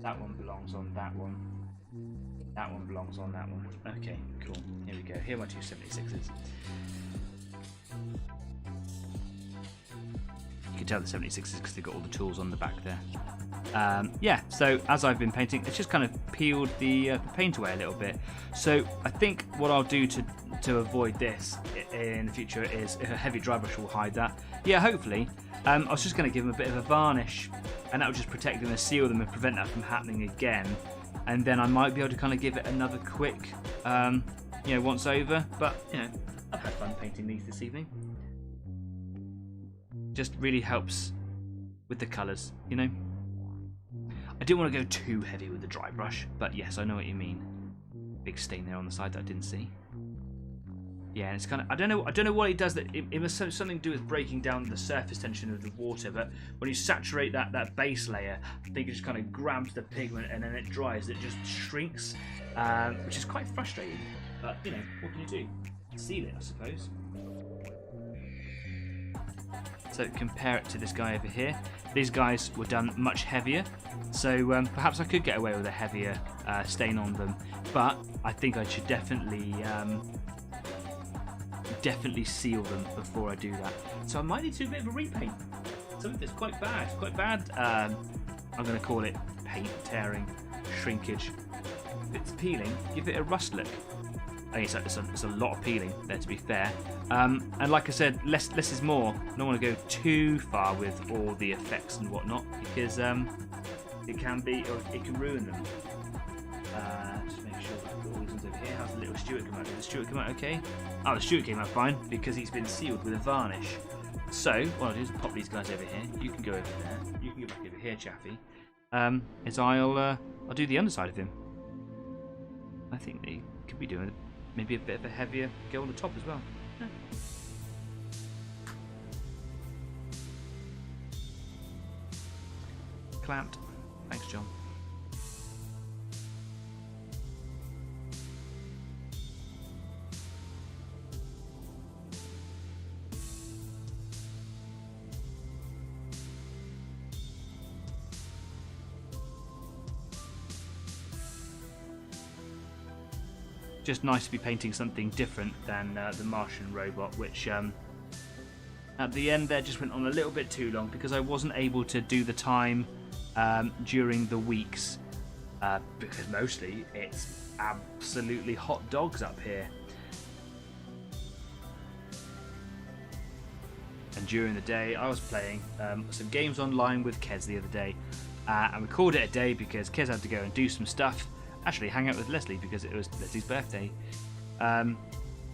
That one belongs on that one. That one belongs on that one. Okay, cool. Here we go. Here are my two 76s. You can tell the 76s because they've got all the tools on the back there. Yeah, so as I've been painting, it's just kind of peeled the paint away a little bit. So I think what I'll do to to avoid this in the future is if a heavy dry brush will hide that. Yeah, hopefully. I was just going to give them a bit of a varnish, and that would just protect them and seal them and prevent that from happening again. And then I might be able to kind of give it another quick, once over. But, I've had fun painting these this evening. Just really helps with the colours, I didn't want to go too heavy with the dry brush, but yes, I know what you mean. Big stain there on the side that I didn't see. Yeah, it's kind of, I don't know what it does. That it must have something to do with breaking down the surface tension of the water. But when you saturate that base layer, I think it just kind of grabs the pigment, and then it dries. It just shrinks, which is quite frustrating. But what can you do? Seal it, I suppose. So compare it to this guy over here. These guys were done much heavier, so perhaps I could get away with a heavier stain on them. But I think I should definitely seal them before I do that. So I might need to do a bit of a repaint. Something that's quite bad. I'm going to call it paint tearing, shrinkage. If it's peeling, give it a rust look. I mean, it's a lot of peeling there, to be fair. And like I said, less is more. I don't want to go too far with all the effects and whatnot, because it can ruin them. Just make sure I've got all these ones over here. How's the little Stuart come out? Did the Stuart come out okay? Oh, the Stuart came out fine because he's been sealed with a varnish. So what I'll do is pop these guys over here. You can go over there. You can go back over here, Chaffee. I'll do the underside of him. I think they could be doing maybe a bit of a heavier go on the top as well. Yeah. Clamped. Thanks, John. Just nice to be painting something different than the Martian robot, which at the end there just went on a little bit too long because I wasn't able to do the time during the weeks because mostly it's absolutely hot dogs up here. And during the day I was playing some games online with Kez the other day, and we called it a day because Kez had to go and do some stuff. Actually hang out with Leslie because it was Leslie's birthday, and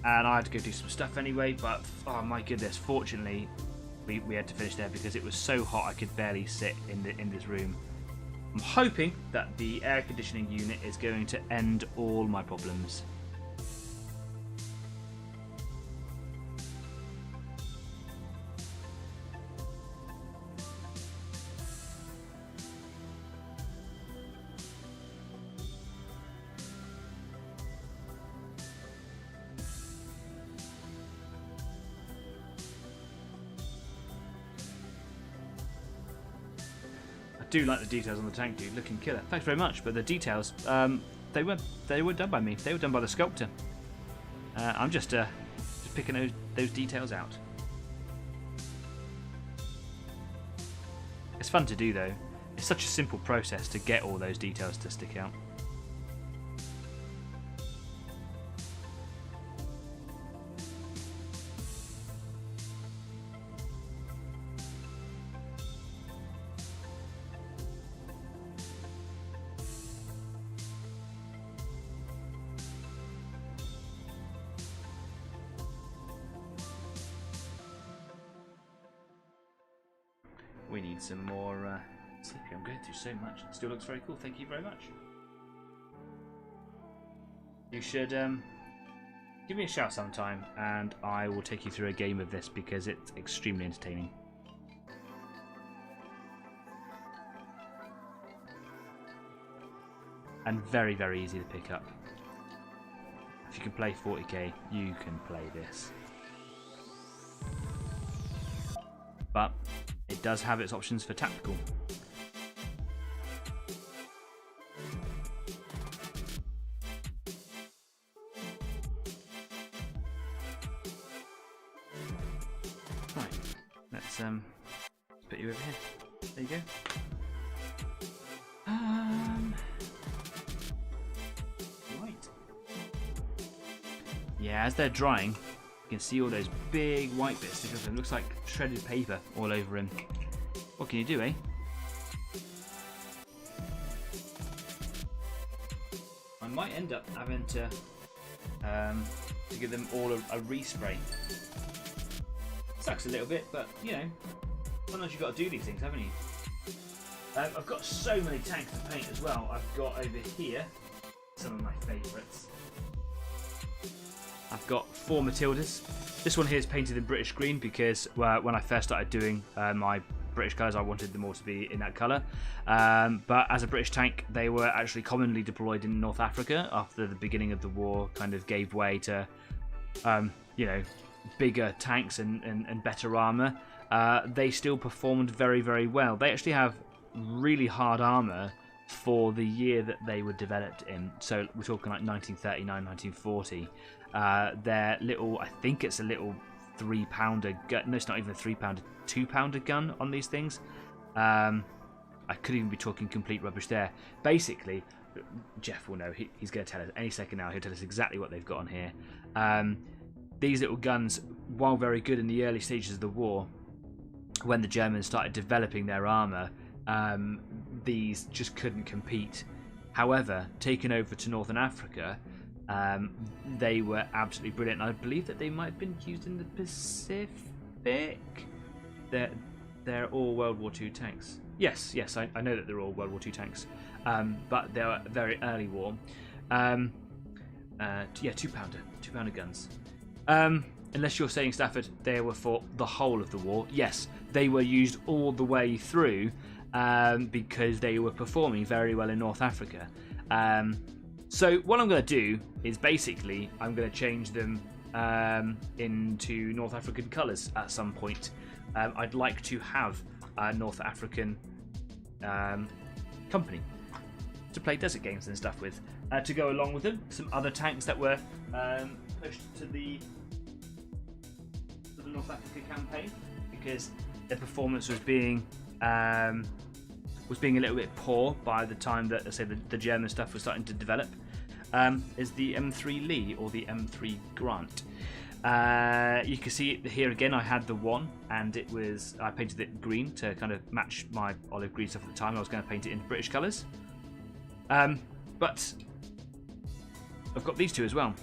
I had to go do some stuff anyway, but oh my goodness, fortunately we had to finish there because it was so hot I could barely sit in this room. I'm hoping that the air conditioning unit is going to end all my problems. I do like the details on the tank, dude. Looking killer. Thanks very much. But the details, they weren't done by me. They were done by the sculptor. I'm just picking those details out. It's fun to do though. It's such a simple process to get all those details to stick out. We need some more Sleepy. I'm going through so much. It still looks very cool. Thank you very much. You should give me a shout sometime and I will take you through a game of this because it's extremely entertaining. And very, very easy to pick up. If you can play 40k, you can play this. But it does have its options for tactical. Right, let's put you over here. There you go. Right. Yeah, as they're drying, you can see all those big white bits. It looks like shredded paper all over him. What can you do, eh? I might end up having to give them all a respray. Sucks a little bit, but you know, sometimes you've got to do these things, haven't you? I've got so many tanks to paint as well. I've got over here some of my favourites. I've got 4 Matildas. This one here is painted in British green because when I first started doing my British colours, I wanted them all to be in that colour. But as a British tank, they were actually commonly deployed in North Africa after the beginning of the war kind of gave way to, you know, bigger tanks and better armour. They still performed very, very well. They actually have really hard armour for the year that they were developed in. So we're talking like 1939, 1940. Their little, I think it's a little 3-pounder gun. No, it's not even a 3-pounder, 2-pounder gun on these things. I could even be talking complete rubbish there. Basically, Jeff will know. He's going to tell us any second now. He'll tell us exactly what they've got on here. These little guns, while very good in the early stages of the war, when the Germans started developing their armour, these just couldn't compete. However, taken over to Northern Africa, they were absolutely brilliant. I believe that they might have been used in the Pacific. They're all World War II tanks. Yes, I know that they're all World War II tanks, but they're very early war. Yeah, 2-pounder guns. Unless you're saying, Stafford, they were for the whole of the war. Yes, they were used all the way through because they were performing very well in North Africa. So what I'm going to do is basically I'm going to change them into North African colours at some point. I'd like to have a North African company to play desert games and stuff with. To go along with them, some other tanks that were pushed to the North Africa campaign because their performance was being a little bit poor by the time that, let's say, the German stuff was starting to develop. Is the M3 Lee or the M3 Grant. You can see it here again. I had the one, and I painted it green to kind of match my olive green stuff at the time. I was going to paint it in British colours, but I've got these two as well.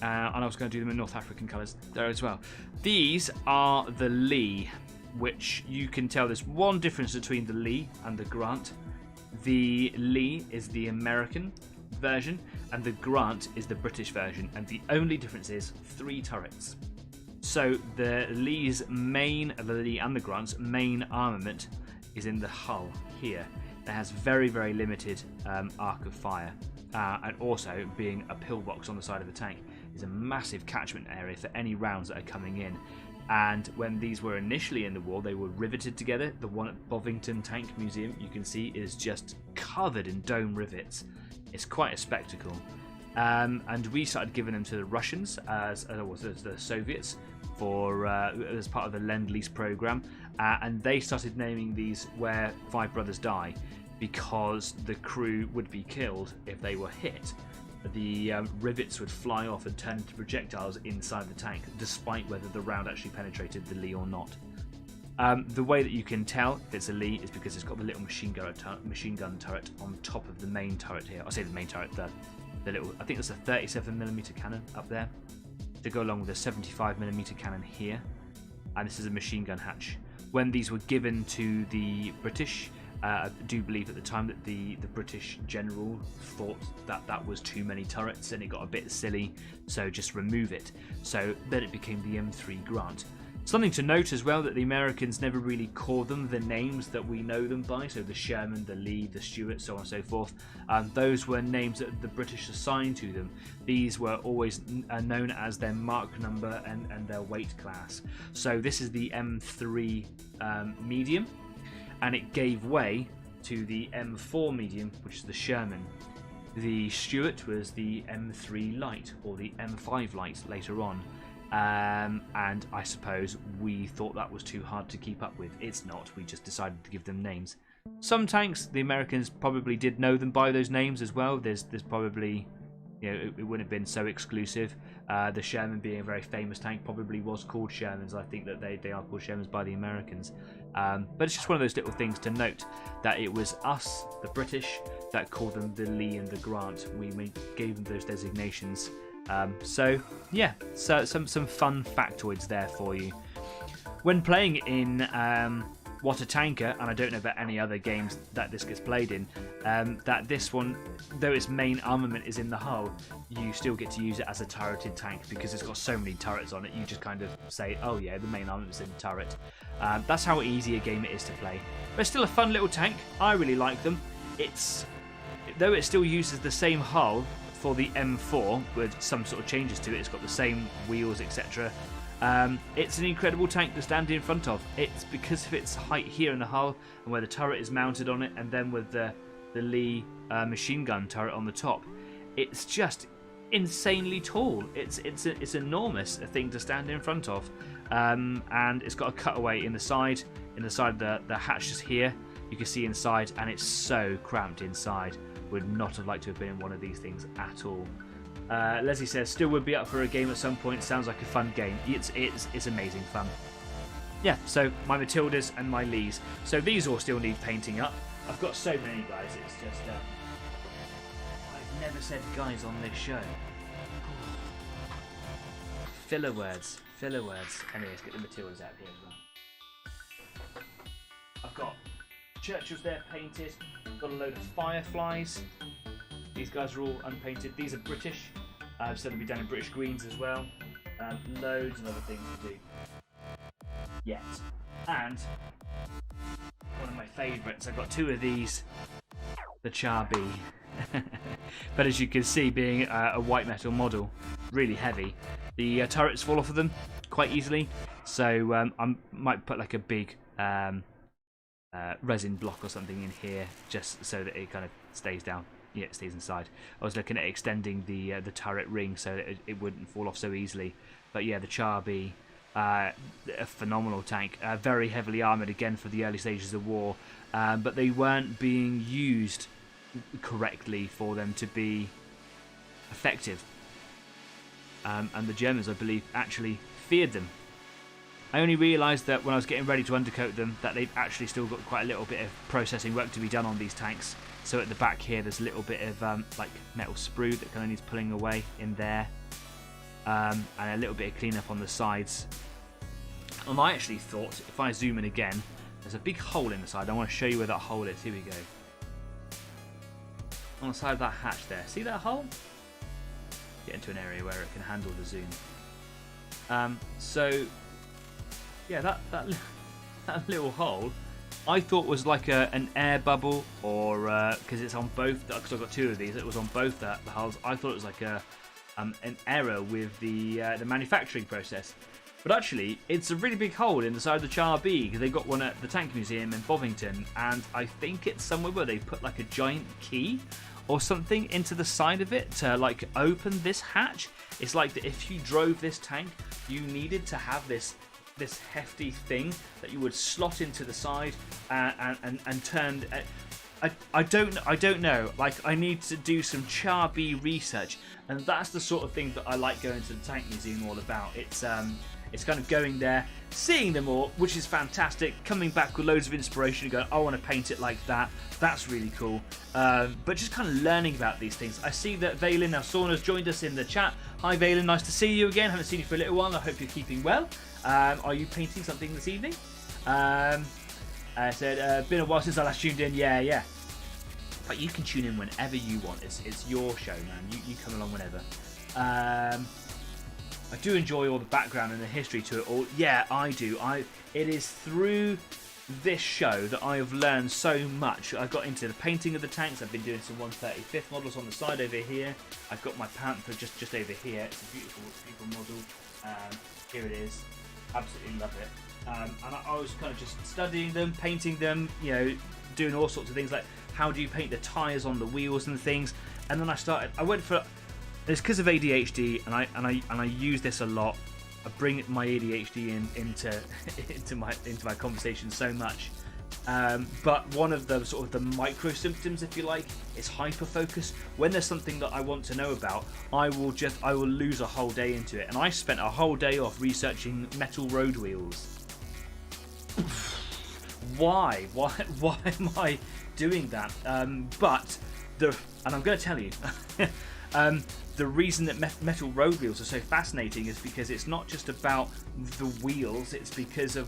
And I was going to do them in North African colours there as well. These are the Lee, which you can tell there's one difference between the Lee and the Grant. The Lee is the American version, and the Grant is the British version, and the only difference is 3 turrets. So the Lee and the Grant's main armament is in the hull here. It has very, very limited arc of fire, and also being a pillbox on the side of the tank is a massive catchment area for any rounds that are coming in. And when these were initially in the war, they were riveted together. The one at Bovington Tank Museum, you can see, is just covered in dome rivets. It's quite a spectacle. And we started giving them to the Russians as the Soviets as part of the Lend-Lease program, and they started naming these Where Five Brothers Die because the crew would be killed if they were hit. The rivets would fly off and turn into projectiles inside the tank, despite whether the round actually penetrated the Lee or not. The way that you can tell if it's a Lee is because it's got the little machine gun turret on top of the main turret here. I say the main turret, the little, I think there's a 37mm cannon up there to go along with a 75mm cannon here, and this is a machine gun hatch. When these were given to the British, I do believe at the time that the British general thought that was too many turrets and it got a bit silly, so just remove it. So then it became the M3 Grant. Something to note as well that the Americans never really called them the names that we know them by, so the Sherman, the Lee, the Stuart, so on and so forth. Those were names that the British assigned to them. These were always known as their mark number and their weight class. So this is the M3 medium, and it gave way to the M4 medium, which is the Sherman. The Stuart was the M3 light, or the M5 light later on. And I suppose we thought that was too hard to keep up with. It's not, we just decided to give them names. Some tanks, the Americans probably did know them by those names as well. There's probably, it wouldn't have been so exclusive. The Sherman being a very famous tank probably was called Shermans. I think that they are called Shermans by the Americans. But it's just one of those little things to note, that it was us, the British, that called them the Lee and the Grant. We gave them those designations. So some fun factoids there for you. When playing in What a Tanker, and I don't know about any other games that this gets played in, that this one, though its main armament is in the hull, you still get to use it as a turreted tank because it's got so many turrets on it. You just kind of say, oh yeah, the main armament's in the turret. That's how easy a game it is to play. But it's still a fun little tank. I really like them. Though it still uses the same hull for the M4 with some sort of changes to it, it's got the same wheels, etc. It's an incredible tank to stand in front of. It's because of its height here in the hull and where the turret is mounted on it, and then with the Lee machine gun turret on the top. It's just insanely tall. It's enormous, a thing to stand in front of. And it's got a cutaway in the side of the hatch just here. You can see inside, and it's so cramped inside. Would not have liked to have been in one of these things at all. Leslie says, still would be up for a game at some point. Sounds like a fun game. It's amazing fun. Yeah, so my Matildas and my Lees. So these all still need painting up. I've got so many, guys. It's just... I've never said guys on this show. Filler words. Anyway, let's get the Matildas out here as well. I've got Churchills there painted. Got a load of Fireflies. These guys are all unpainted. These are British, so they'll be done in British greens as well. Loads of other things to do yet. And one of my favourites, I've got two of these, the Char B. But as you can see, being a white metal model, really heavy, the turrets fall off of them quite easily. So I might put like a big resin block or something in here, just so that it kind of stays down. Yeah, it stays inside. I was looking at extending the turret ring so that it wouldn't fall off so easily. But yeah, the Char B, a phenomenal tank, very heavily armoured again for the early stages of war, but they weren't being used correctly for them to be effective. And the Germans, I believe, actually feared them. I only realised that when I was getting ready to undercoat them that they've actually still got quite a little bit of processing work to be done on these tanks. So at the back here there's a little bit of like metal sprue that kind of needs pulling away in there, and a little bit of cleanup on the sides. And I actually thought, if I zoom in again, there's a big hole in the side. I want to show you where that hole is. Here we go. On the side of that hatch there, see that hole? Get into an area where it can handle the zoom. So yeah, that little hole, I thought was like an air bubble, or because it's on both. Because I've got two of these, it was on both the hulls. I thought it was like an error with the manufacturing process, but actually it's a really big hole in the side of the Char B, because they've got one at the Tank Museum in Bovington, and I think it's somewhere where they put like a giant key or something into the side of it to like open this hatch. It's like that if you drove this tank, you needed to have this hefty thing that you would slot into the side and turn. I don't know. Like, I need to do some Char B research, and that's the sort of thing that I like going to the Tank Museum all about. It's kind of going there, seeing them all, which is fantastic, coming back with loads of inspiration and going, I want to paint it like that. That's really cool. But just kind of learning about these things. I see that Valen Alsorna's joined us in the chat. Hi Valen, nice to see you again. Haven't seen you for a little while. I hope you're keeping well. Are you painting something this evening? I said, been a while since I last tuned in. Yeah. But you can tune in whenever you want. It's your show, man. You come along whenever. I do enjoy all the background and the history to it all. Yeah, I do. It is through this show that I have learned so much. I got into the painting of the tanks. I've been doing some 135th models on the side over here. I've got my Panther just over here. It's a beautiful model. Here it is. Absolutely love it. And I was kind of just studying them, painting them, doing all sorts of things like how do you paint the tyres on the wheels and things. And then I went for... It's because of ADHD, and I use this a lot. I bring my ADHD into my conversation so much. But one of the sort of the micro symptoms, if you like, is hyperfocus. When there's something that I want to know about, I will lose a whole day into it. And I spent a whole day off researching metal road wheels. Why am I doing that? And I'm going to tell you, the reason that metal road wheels are so fascinating is because it's not just about the wheels, it's because of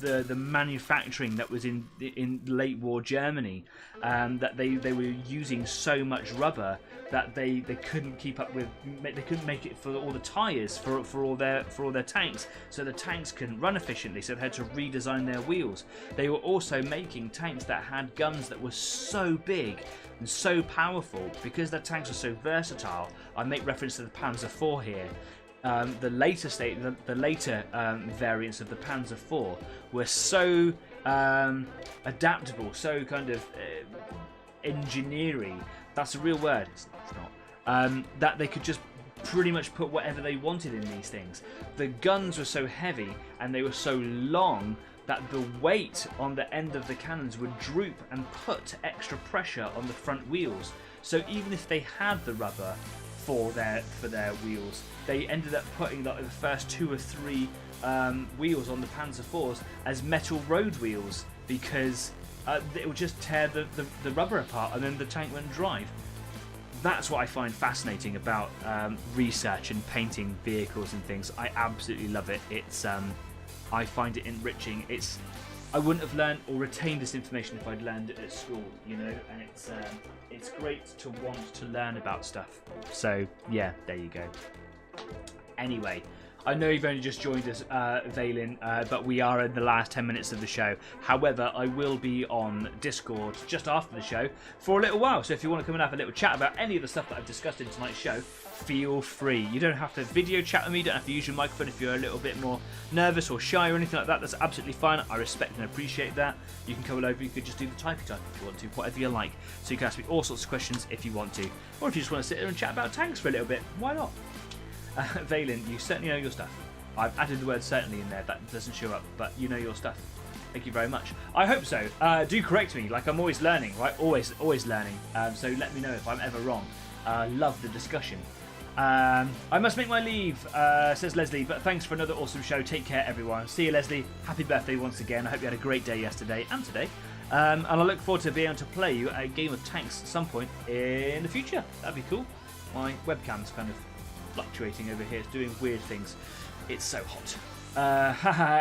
the manufacturing that was in late war Germany, that they were using so much rubber that they couldn't keep up with, they couldn't make it for all the tyres for all their tanks, so the tanks couldn't run efficiently, so they had to redesign their wheels. They were also making tanks that had guns that were so big and so powerful. Because their tanks were so versatile, I make reference to the Panzer IV here. The later variants of the Panzer IV were so adaptable, so kind of engineering. That's a real word. It's not. That they could just pretty much put whatever they wanted in these things. The guns were so heavy and they were so long that the weight on the end of the cannons would droop and put extra pressure on the front wheels. So even if they had the rubber for their wheels, they ended up putting the first 2 or 3 wheels on the Panzer IVs as metal road wheels, because it would just tear the rubber apart and then the tank wouldn't drive. That's what I find fascinating about research and painting vehicles and things. I absolutely love it. It's I find it enriching. I wouldn't have learned or retained this information if I'd learned it at school, you know, and it's great to want to learn about stuff. So yeah, there you go. Anyway, I know you've only just joined us, Valen, but we are in the last 10 minutes of the show. However, I will be on Discord just after the show for a little while. So if you want to come and have a little chat about any of the stuff that I've discussed in tonight's show, feel free. You don't have to video chat with me, you don't have to use your microphone if you're a little bit more nervous or shy or anything like that. That's absolutely fine. I respect and appreciate that. You can come over, you could just do the typing type if you want to, whatever you like. So you can ask me all sorts of questions if you want to. Or if you just want to sit there and chat about tanks for a little bit, why not? Valen, you certainly know your stuff. I've added the word certainly in there, that doesn't show up, but you know your stuff. Thank you very much. I hope so. Do correct me, like I'm always learning, right? Always learning. So let me know if I'm ever wrong. Love the discussion. I must make my leave, says Leslie, but thanks for another awesome show. Take care, everyone. See you, Leslie. Happy birthday once again. I hope you had a great day yesterday and today. And I look forward to being able to play you a game of tanks at some point in the future. That'd be cool. My webcam's kind of fluctuating over here. It's doing weird things. It's so hot.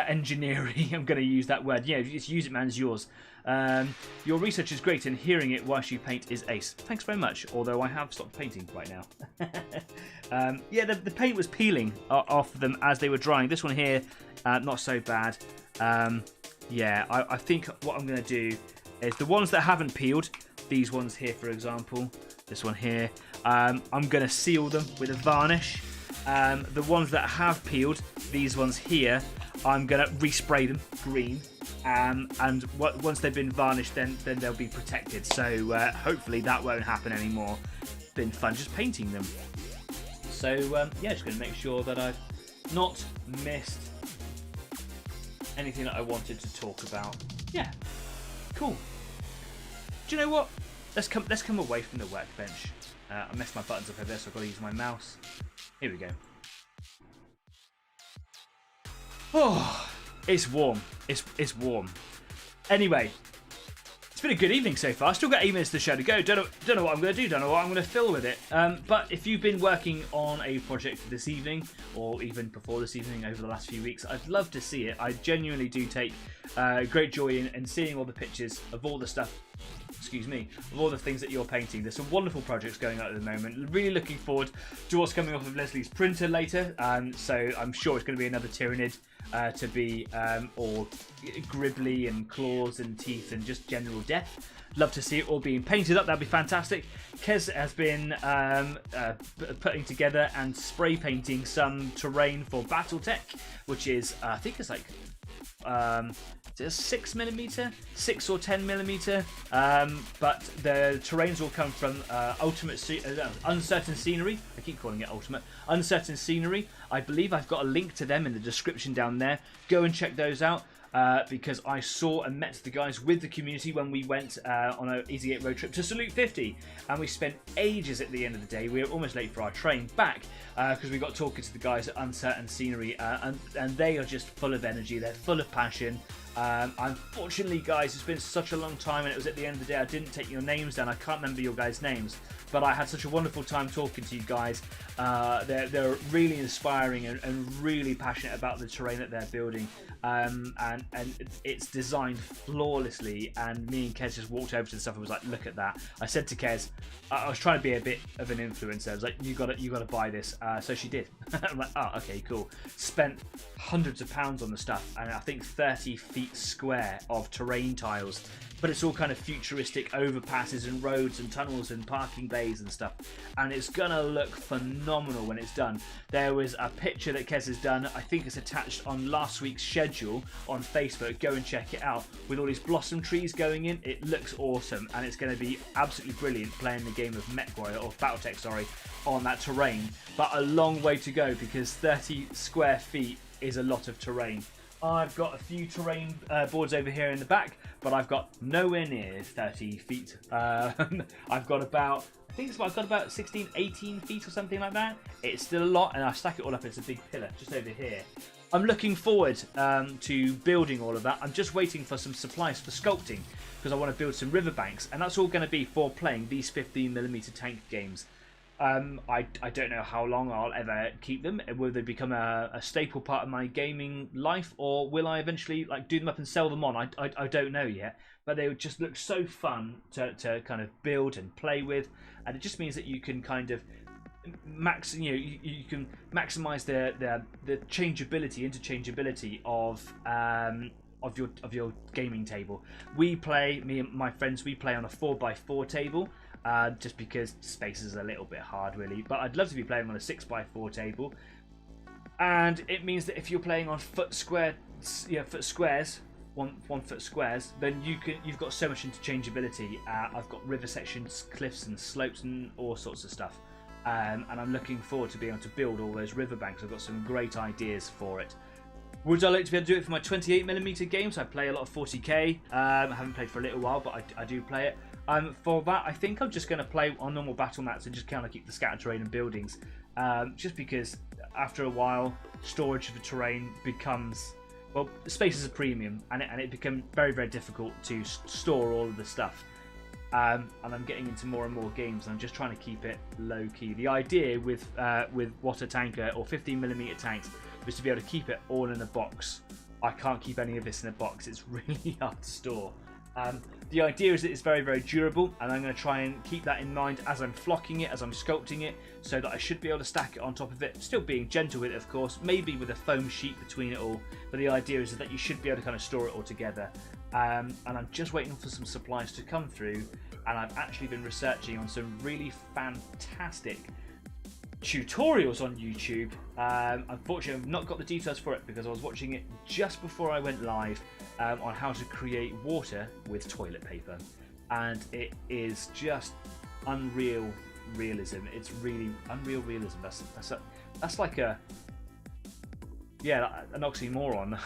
Engineering. I'm going to use that word. Yeah, just use it, man. It's yours. Your research is great, and hearing it whilst you paint is ace. Thanks very much. Although I have stopped painting right now. Yeah, the paint was peeling off them as they were drying. This one here, not so bad. Yeah, I think what I'm going to do is the ones that haven't peeled, these ones here, for example, this one here, I'm going to seal them with a varnish. The ones that have peeled, these ones here, I'm going to respray them green, and once they've been varnished, then they'll be protected. So hopefully that won't happen anymore. It's been fun just painting them. So yeah, just going to make sure that I've not missed anything that I wanted to talk about. Yeah, cool. Do you know what? Let's come away from the workbench. I messed my buttons up over there, so I've got to use my mouse. Here we go. Oh, it's warm. It's warm. Anyway, it's been a good evening so far. Still got 8 minutes of the show to go. Don't know what I'm going to do. Don't know what I'm going to fill with it. But if you've been working on a project this evening, or even before this evening over the last few weeks, I'd love to see it. I genuinely do take great joy in seeing all the pictures of all the stuff. Excuse me, of all the things that you're painting. There's some wonderful projects going on at the moment. Really looking forward to what's coming off of Leslie's printer later. So I'm sure it's going to be another Tyranid to be all gribbly and claws and teeth and just general death. Love to see it all being painted up. That'd be fantastic. Kez has been putting together and spray painting some terrain for BattleTech, which is I think it's like 6mm, 6 or 10mm, but the terrains will come from Uncertain Scenery. I keep calling it Ultimate. Uncertain Scenery. I believe I've got a link to them in the description down there. Go and check those out. because I saw and met the guys with the community when we went on an Easy 8 road trip to Salute 50, and we spent ages at the end of the day. We were almost late for our train back because we got talking to the guys at Uncertain Scenery, and they are just full of energy. They're full of passion. Unfortunately, guys, it's been such a long time, and it was at the end of the day I didn't take your names down. I can't remember your guys' names, but I had such a wonderful time talking to you guys. They're really inspiring and really passionate about the terrain that they're building, and it's designed flawlessly. And me and Kez just walked over to the stuff and was like, look at that. I said to Kez, I was trying to be a bit of an influencer. I was like, you got to buy this. So she did. I'm like, oh, okay, cool. Spent hundreds of pounds on the stuff, and I think 30 feet square of terrain tiles, but it's all kind of futuristic overpasses and roads and tunnels and parking bays and stuff, and it's gonna look phenomenal when it's done. There was a picture that Kez has done, I think it's attached on last week's schedule on Facebook. Go and check it out, with all these blossom trees going in. It looks awesome, and it's going to be absolutely brilliant playing the game of MechWarrior, or Battletech, sorry, on that terrain. But a long way to go, because 30 square feet is a lot of terrain. I've got a few terrain boards over here in the back, but I've got nowhere near 30 feet. I've got about, I think I've got about 16, 18 feet or something like that. It's still a lot, and I stack it all up. It's a big pillar just over here. I'm looking forward to building all of that. I'm just waiting for some supplies for sculpting, because I want to build some riverbanks, and that's all going to be for playing these 15mm tank games. I don't know how long I'll ever keep them. Will they become a staple part of my gaming life, or will I eventually like do them up and sell them on? I don't know yet, but they would just look so fun to kind of build and play with, and it just means that you can kind of you can maximize the interchangeability of your gaming table. We play, me and my friends, we play on a 4x4 table. Just because space is a little bit hard, really. But I'd love to be playing on a 6x4 table, and it means that if you're playing on foot squares, 1 foot squares, then you've got so much interchangeability. I've got river sections, cliffs, and slopes, and all sorts of stuff. And I'm looking forward to being able to build all those riverbanks. I've got some great ideas for it. Would I like to be able to do it for my 28mm games? I play a lot of 40k. I haven't played for a little while, but I do play it. For that, I think I'm just going to play on normal battle mats and just kind of keep the scattered terrain and buildings. Just because after a while, storage of the terrain becomes, well, space is a premium, and it becomes very, very difficult to store all of the stuff. And I'm getting into more and more games, and I'm just trying to keep it low key. The idea with water tanker or 15mm tanks was to be able to keep it all in a box. I can't keep any of this in a box. It's really hard to store. The idea is that it's very, very durable, and I'm going to try and keep that in mind as I'm flocking it, as I'm sculpting it, so that I should be able to stack it on top of it, still being gentle with it, of course, maybe with a foam sheet between it all, but the idea is that you should be able to kind of store it all together. And I'm just waiting for some supplies to come through, and I've actually been researching on some really fantastic tutorials on YouTube. Unfortunately, I've not got the details for it because I was watching it just before I went live on how to create water with toilet paper, and it is just unreal realism. It's really unreal realism. That's like an oxymoron.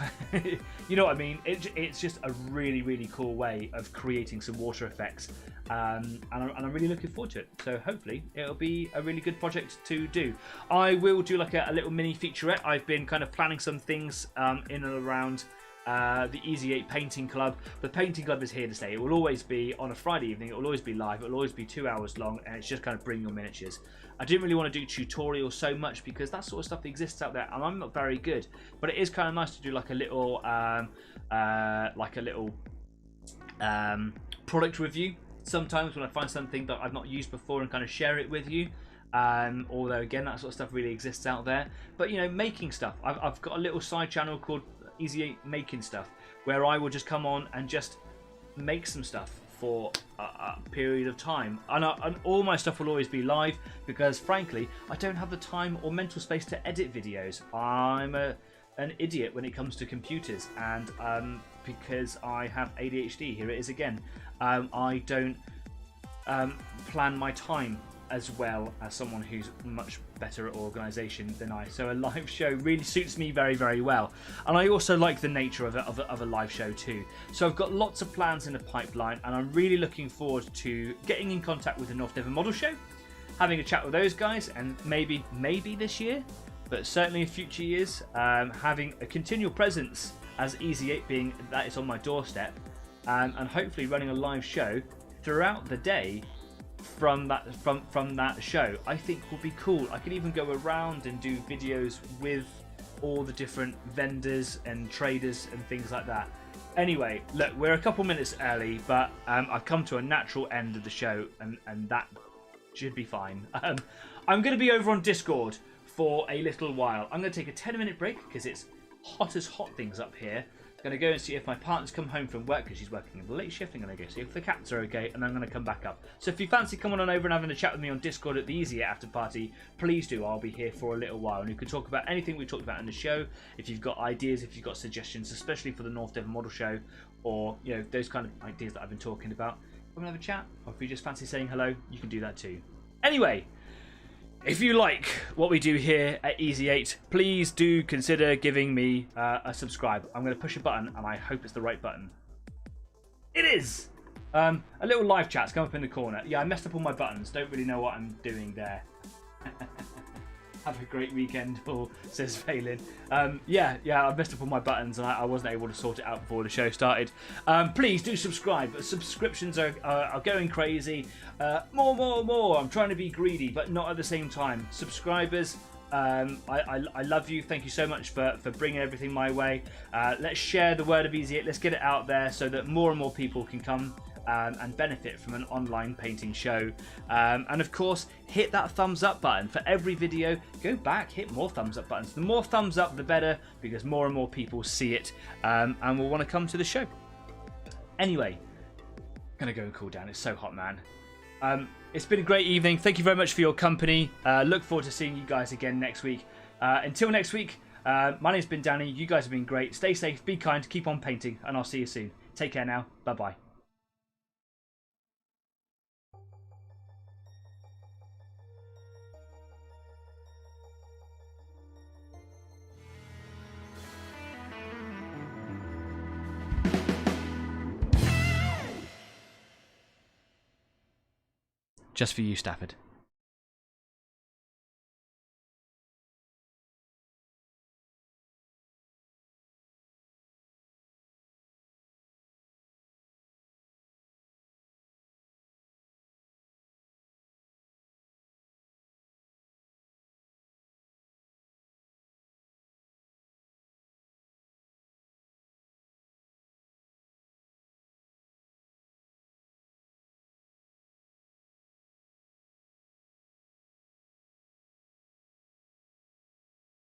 You know what I mean? It's just a really, really cool way of creating some water effects, and I'm really looking forward to it. So hopefully it'll be a really good project to do. I will do like a little mini featurette. I've been kind of planning some things in and around the Easy 8 Painting Club. The Painting Club is here to stay. It will always be on a Friday evening. It will always be live. It will always be 2 hours long, and it's just kind of bring your miniatures. I didn't really want to do tutorials so much because that sort of stuff exists out there, and I'm not very good. But it is kind of nice to do like a little, product review sometimes when I find something that I've not used before and kind of share it with you. Although again, that sort of stuff really exists out there. But you know, making stuff. I've got a little side channel called Easy 8 Making Stuff, where I will just come on and just make some stuff for a period of time, and all my stuff will always be live because frankly I don't have the time or mental space to edit videos. I'm an idiot when it comes to computers, and because I have ADHD, here it is again, I don't plan my time as well as someone who's much better at organisation than I. So a live show really suits me very, very well. And I also like the nature of a live show too. So I've got lots of plans in the pipeline, and I'm really looking forward to getting in contact with the North Devon Model Show, having a chat with those guys, and maybe this year, but certainly in future years, having a continual presence as Easy 8, being that it's on my doorstep, and hopefully running a live show throughout the day from that show. I think will be cool. I could even go around and do videos with all the different vendors and traders and things like that. Anyway, look, we're a couple minutes early, but I've come to a natural end of the show, and that should be fine. I'm going to be over on Discord for a little while. I'm going to take a 10-minute break because it's hot as hot things up here. I'm going to go and see if my partner's come home from work because she's working in the late shift. I'm going to go see if the cats are okay, and I'm going to come back up. So if you fancy coming on over and having a chat with me on Discord at the Easy After Party, please do. I'll be here for a little while, and you can talk about anything we talked about in the show. If you've got ideas, if you've got suggestions, especially for the North Devon Model Show, or those kind of ideas that I've been talking about, come and have a chat. Or if you just fancy saying hello, you can do that too. Anyway, if you like what we do here at Easy 8, please do consider giving me a subscribe. I'm going to push a button, and I hope it's the right button. It is! A little live chat's come up in the corner. Yeah, I messed up all my buttons. Don't really know what I'm doing there. Have a great weekend, all, says Phelan. Yeah, I messed up all my buttons, and I wasn't able to sort it out before the show started. Please do subscribe. Subscriptions are going crazy. More. I'm trying to be greedy, but not at the same time. Subscribers, I love you. Thank you so much for bringing everything my way. Let's share the word of Easy 8. Let's get it out there so that more and more people can come and benefit from an online painting show. And of course, hit that thumbs up button for every video. Go back, hit more thumbs up buttons. The more thumbs up, the better, because more and more people see it and will want to come to the show. Anyway, gonna go and cool down. It's so hot, man. It's been a great evening. Thank you very much for your company. Look forward to seeing you guys again next week. Until next week, my name's been Danny. You guys have been great. Stay safe, be kind, keep on painting, and I'll see you soon. Take care now. Bye-bye. Just for you, Stafford.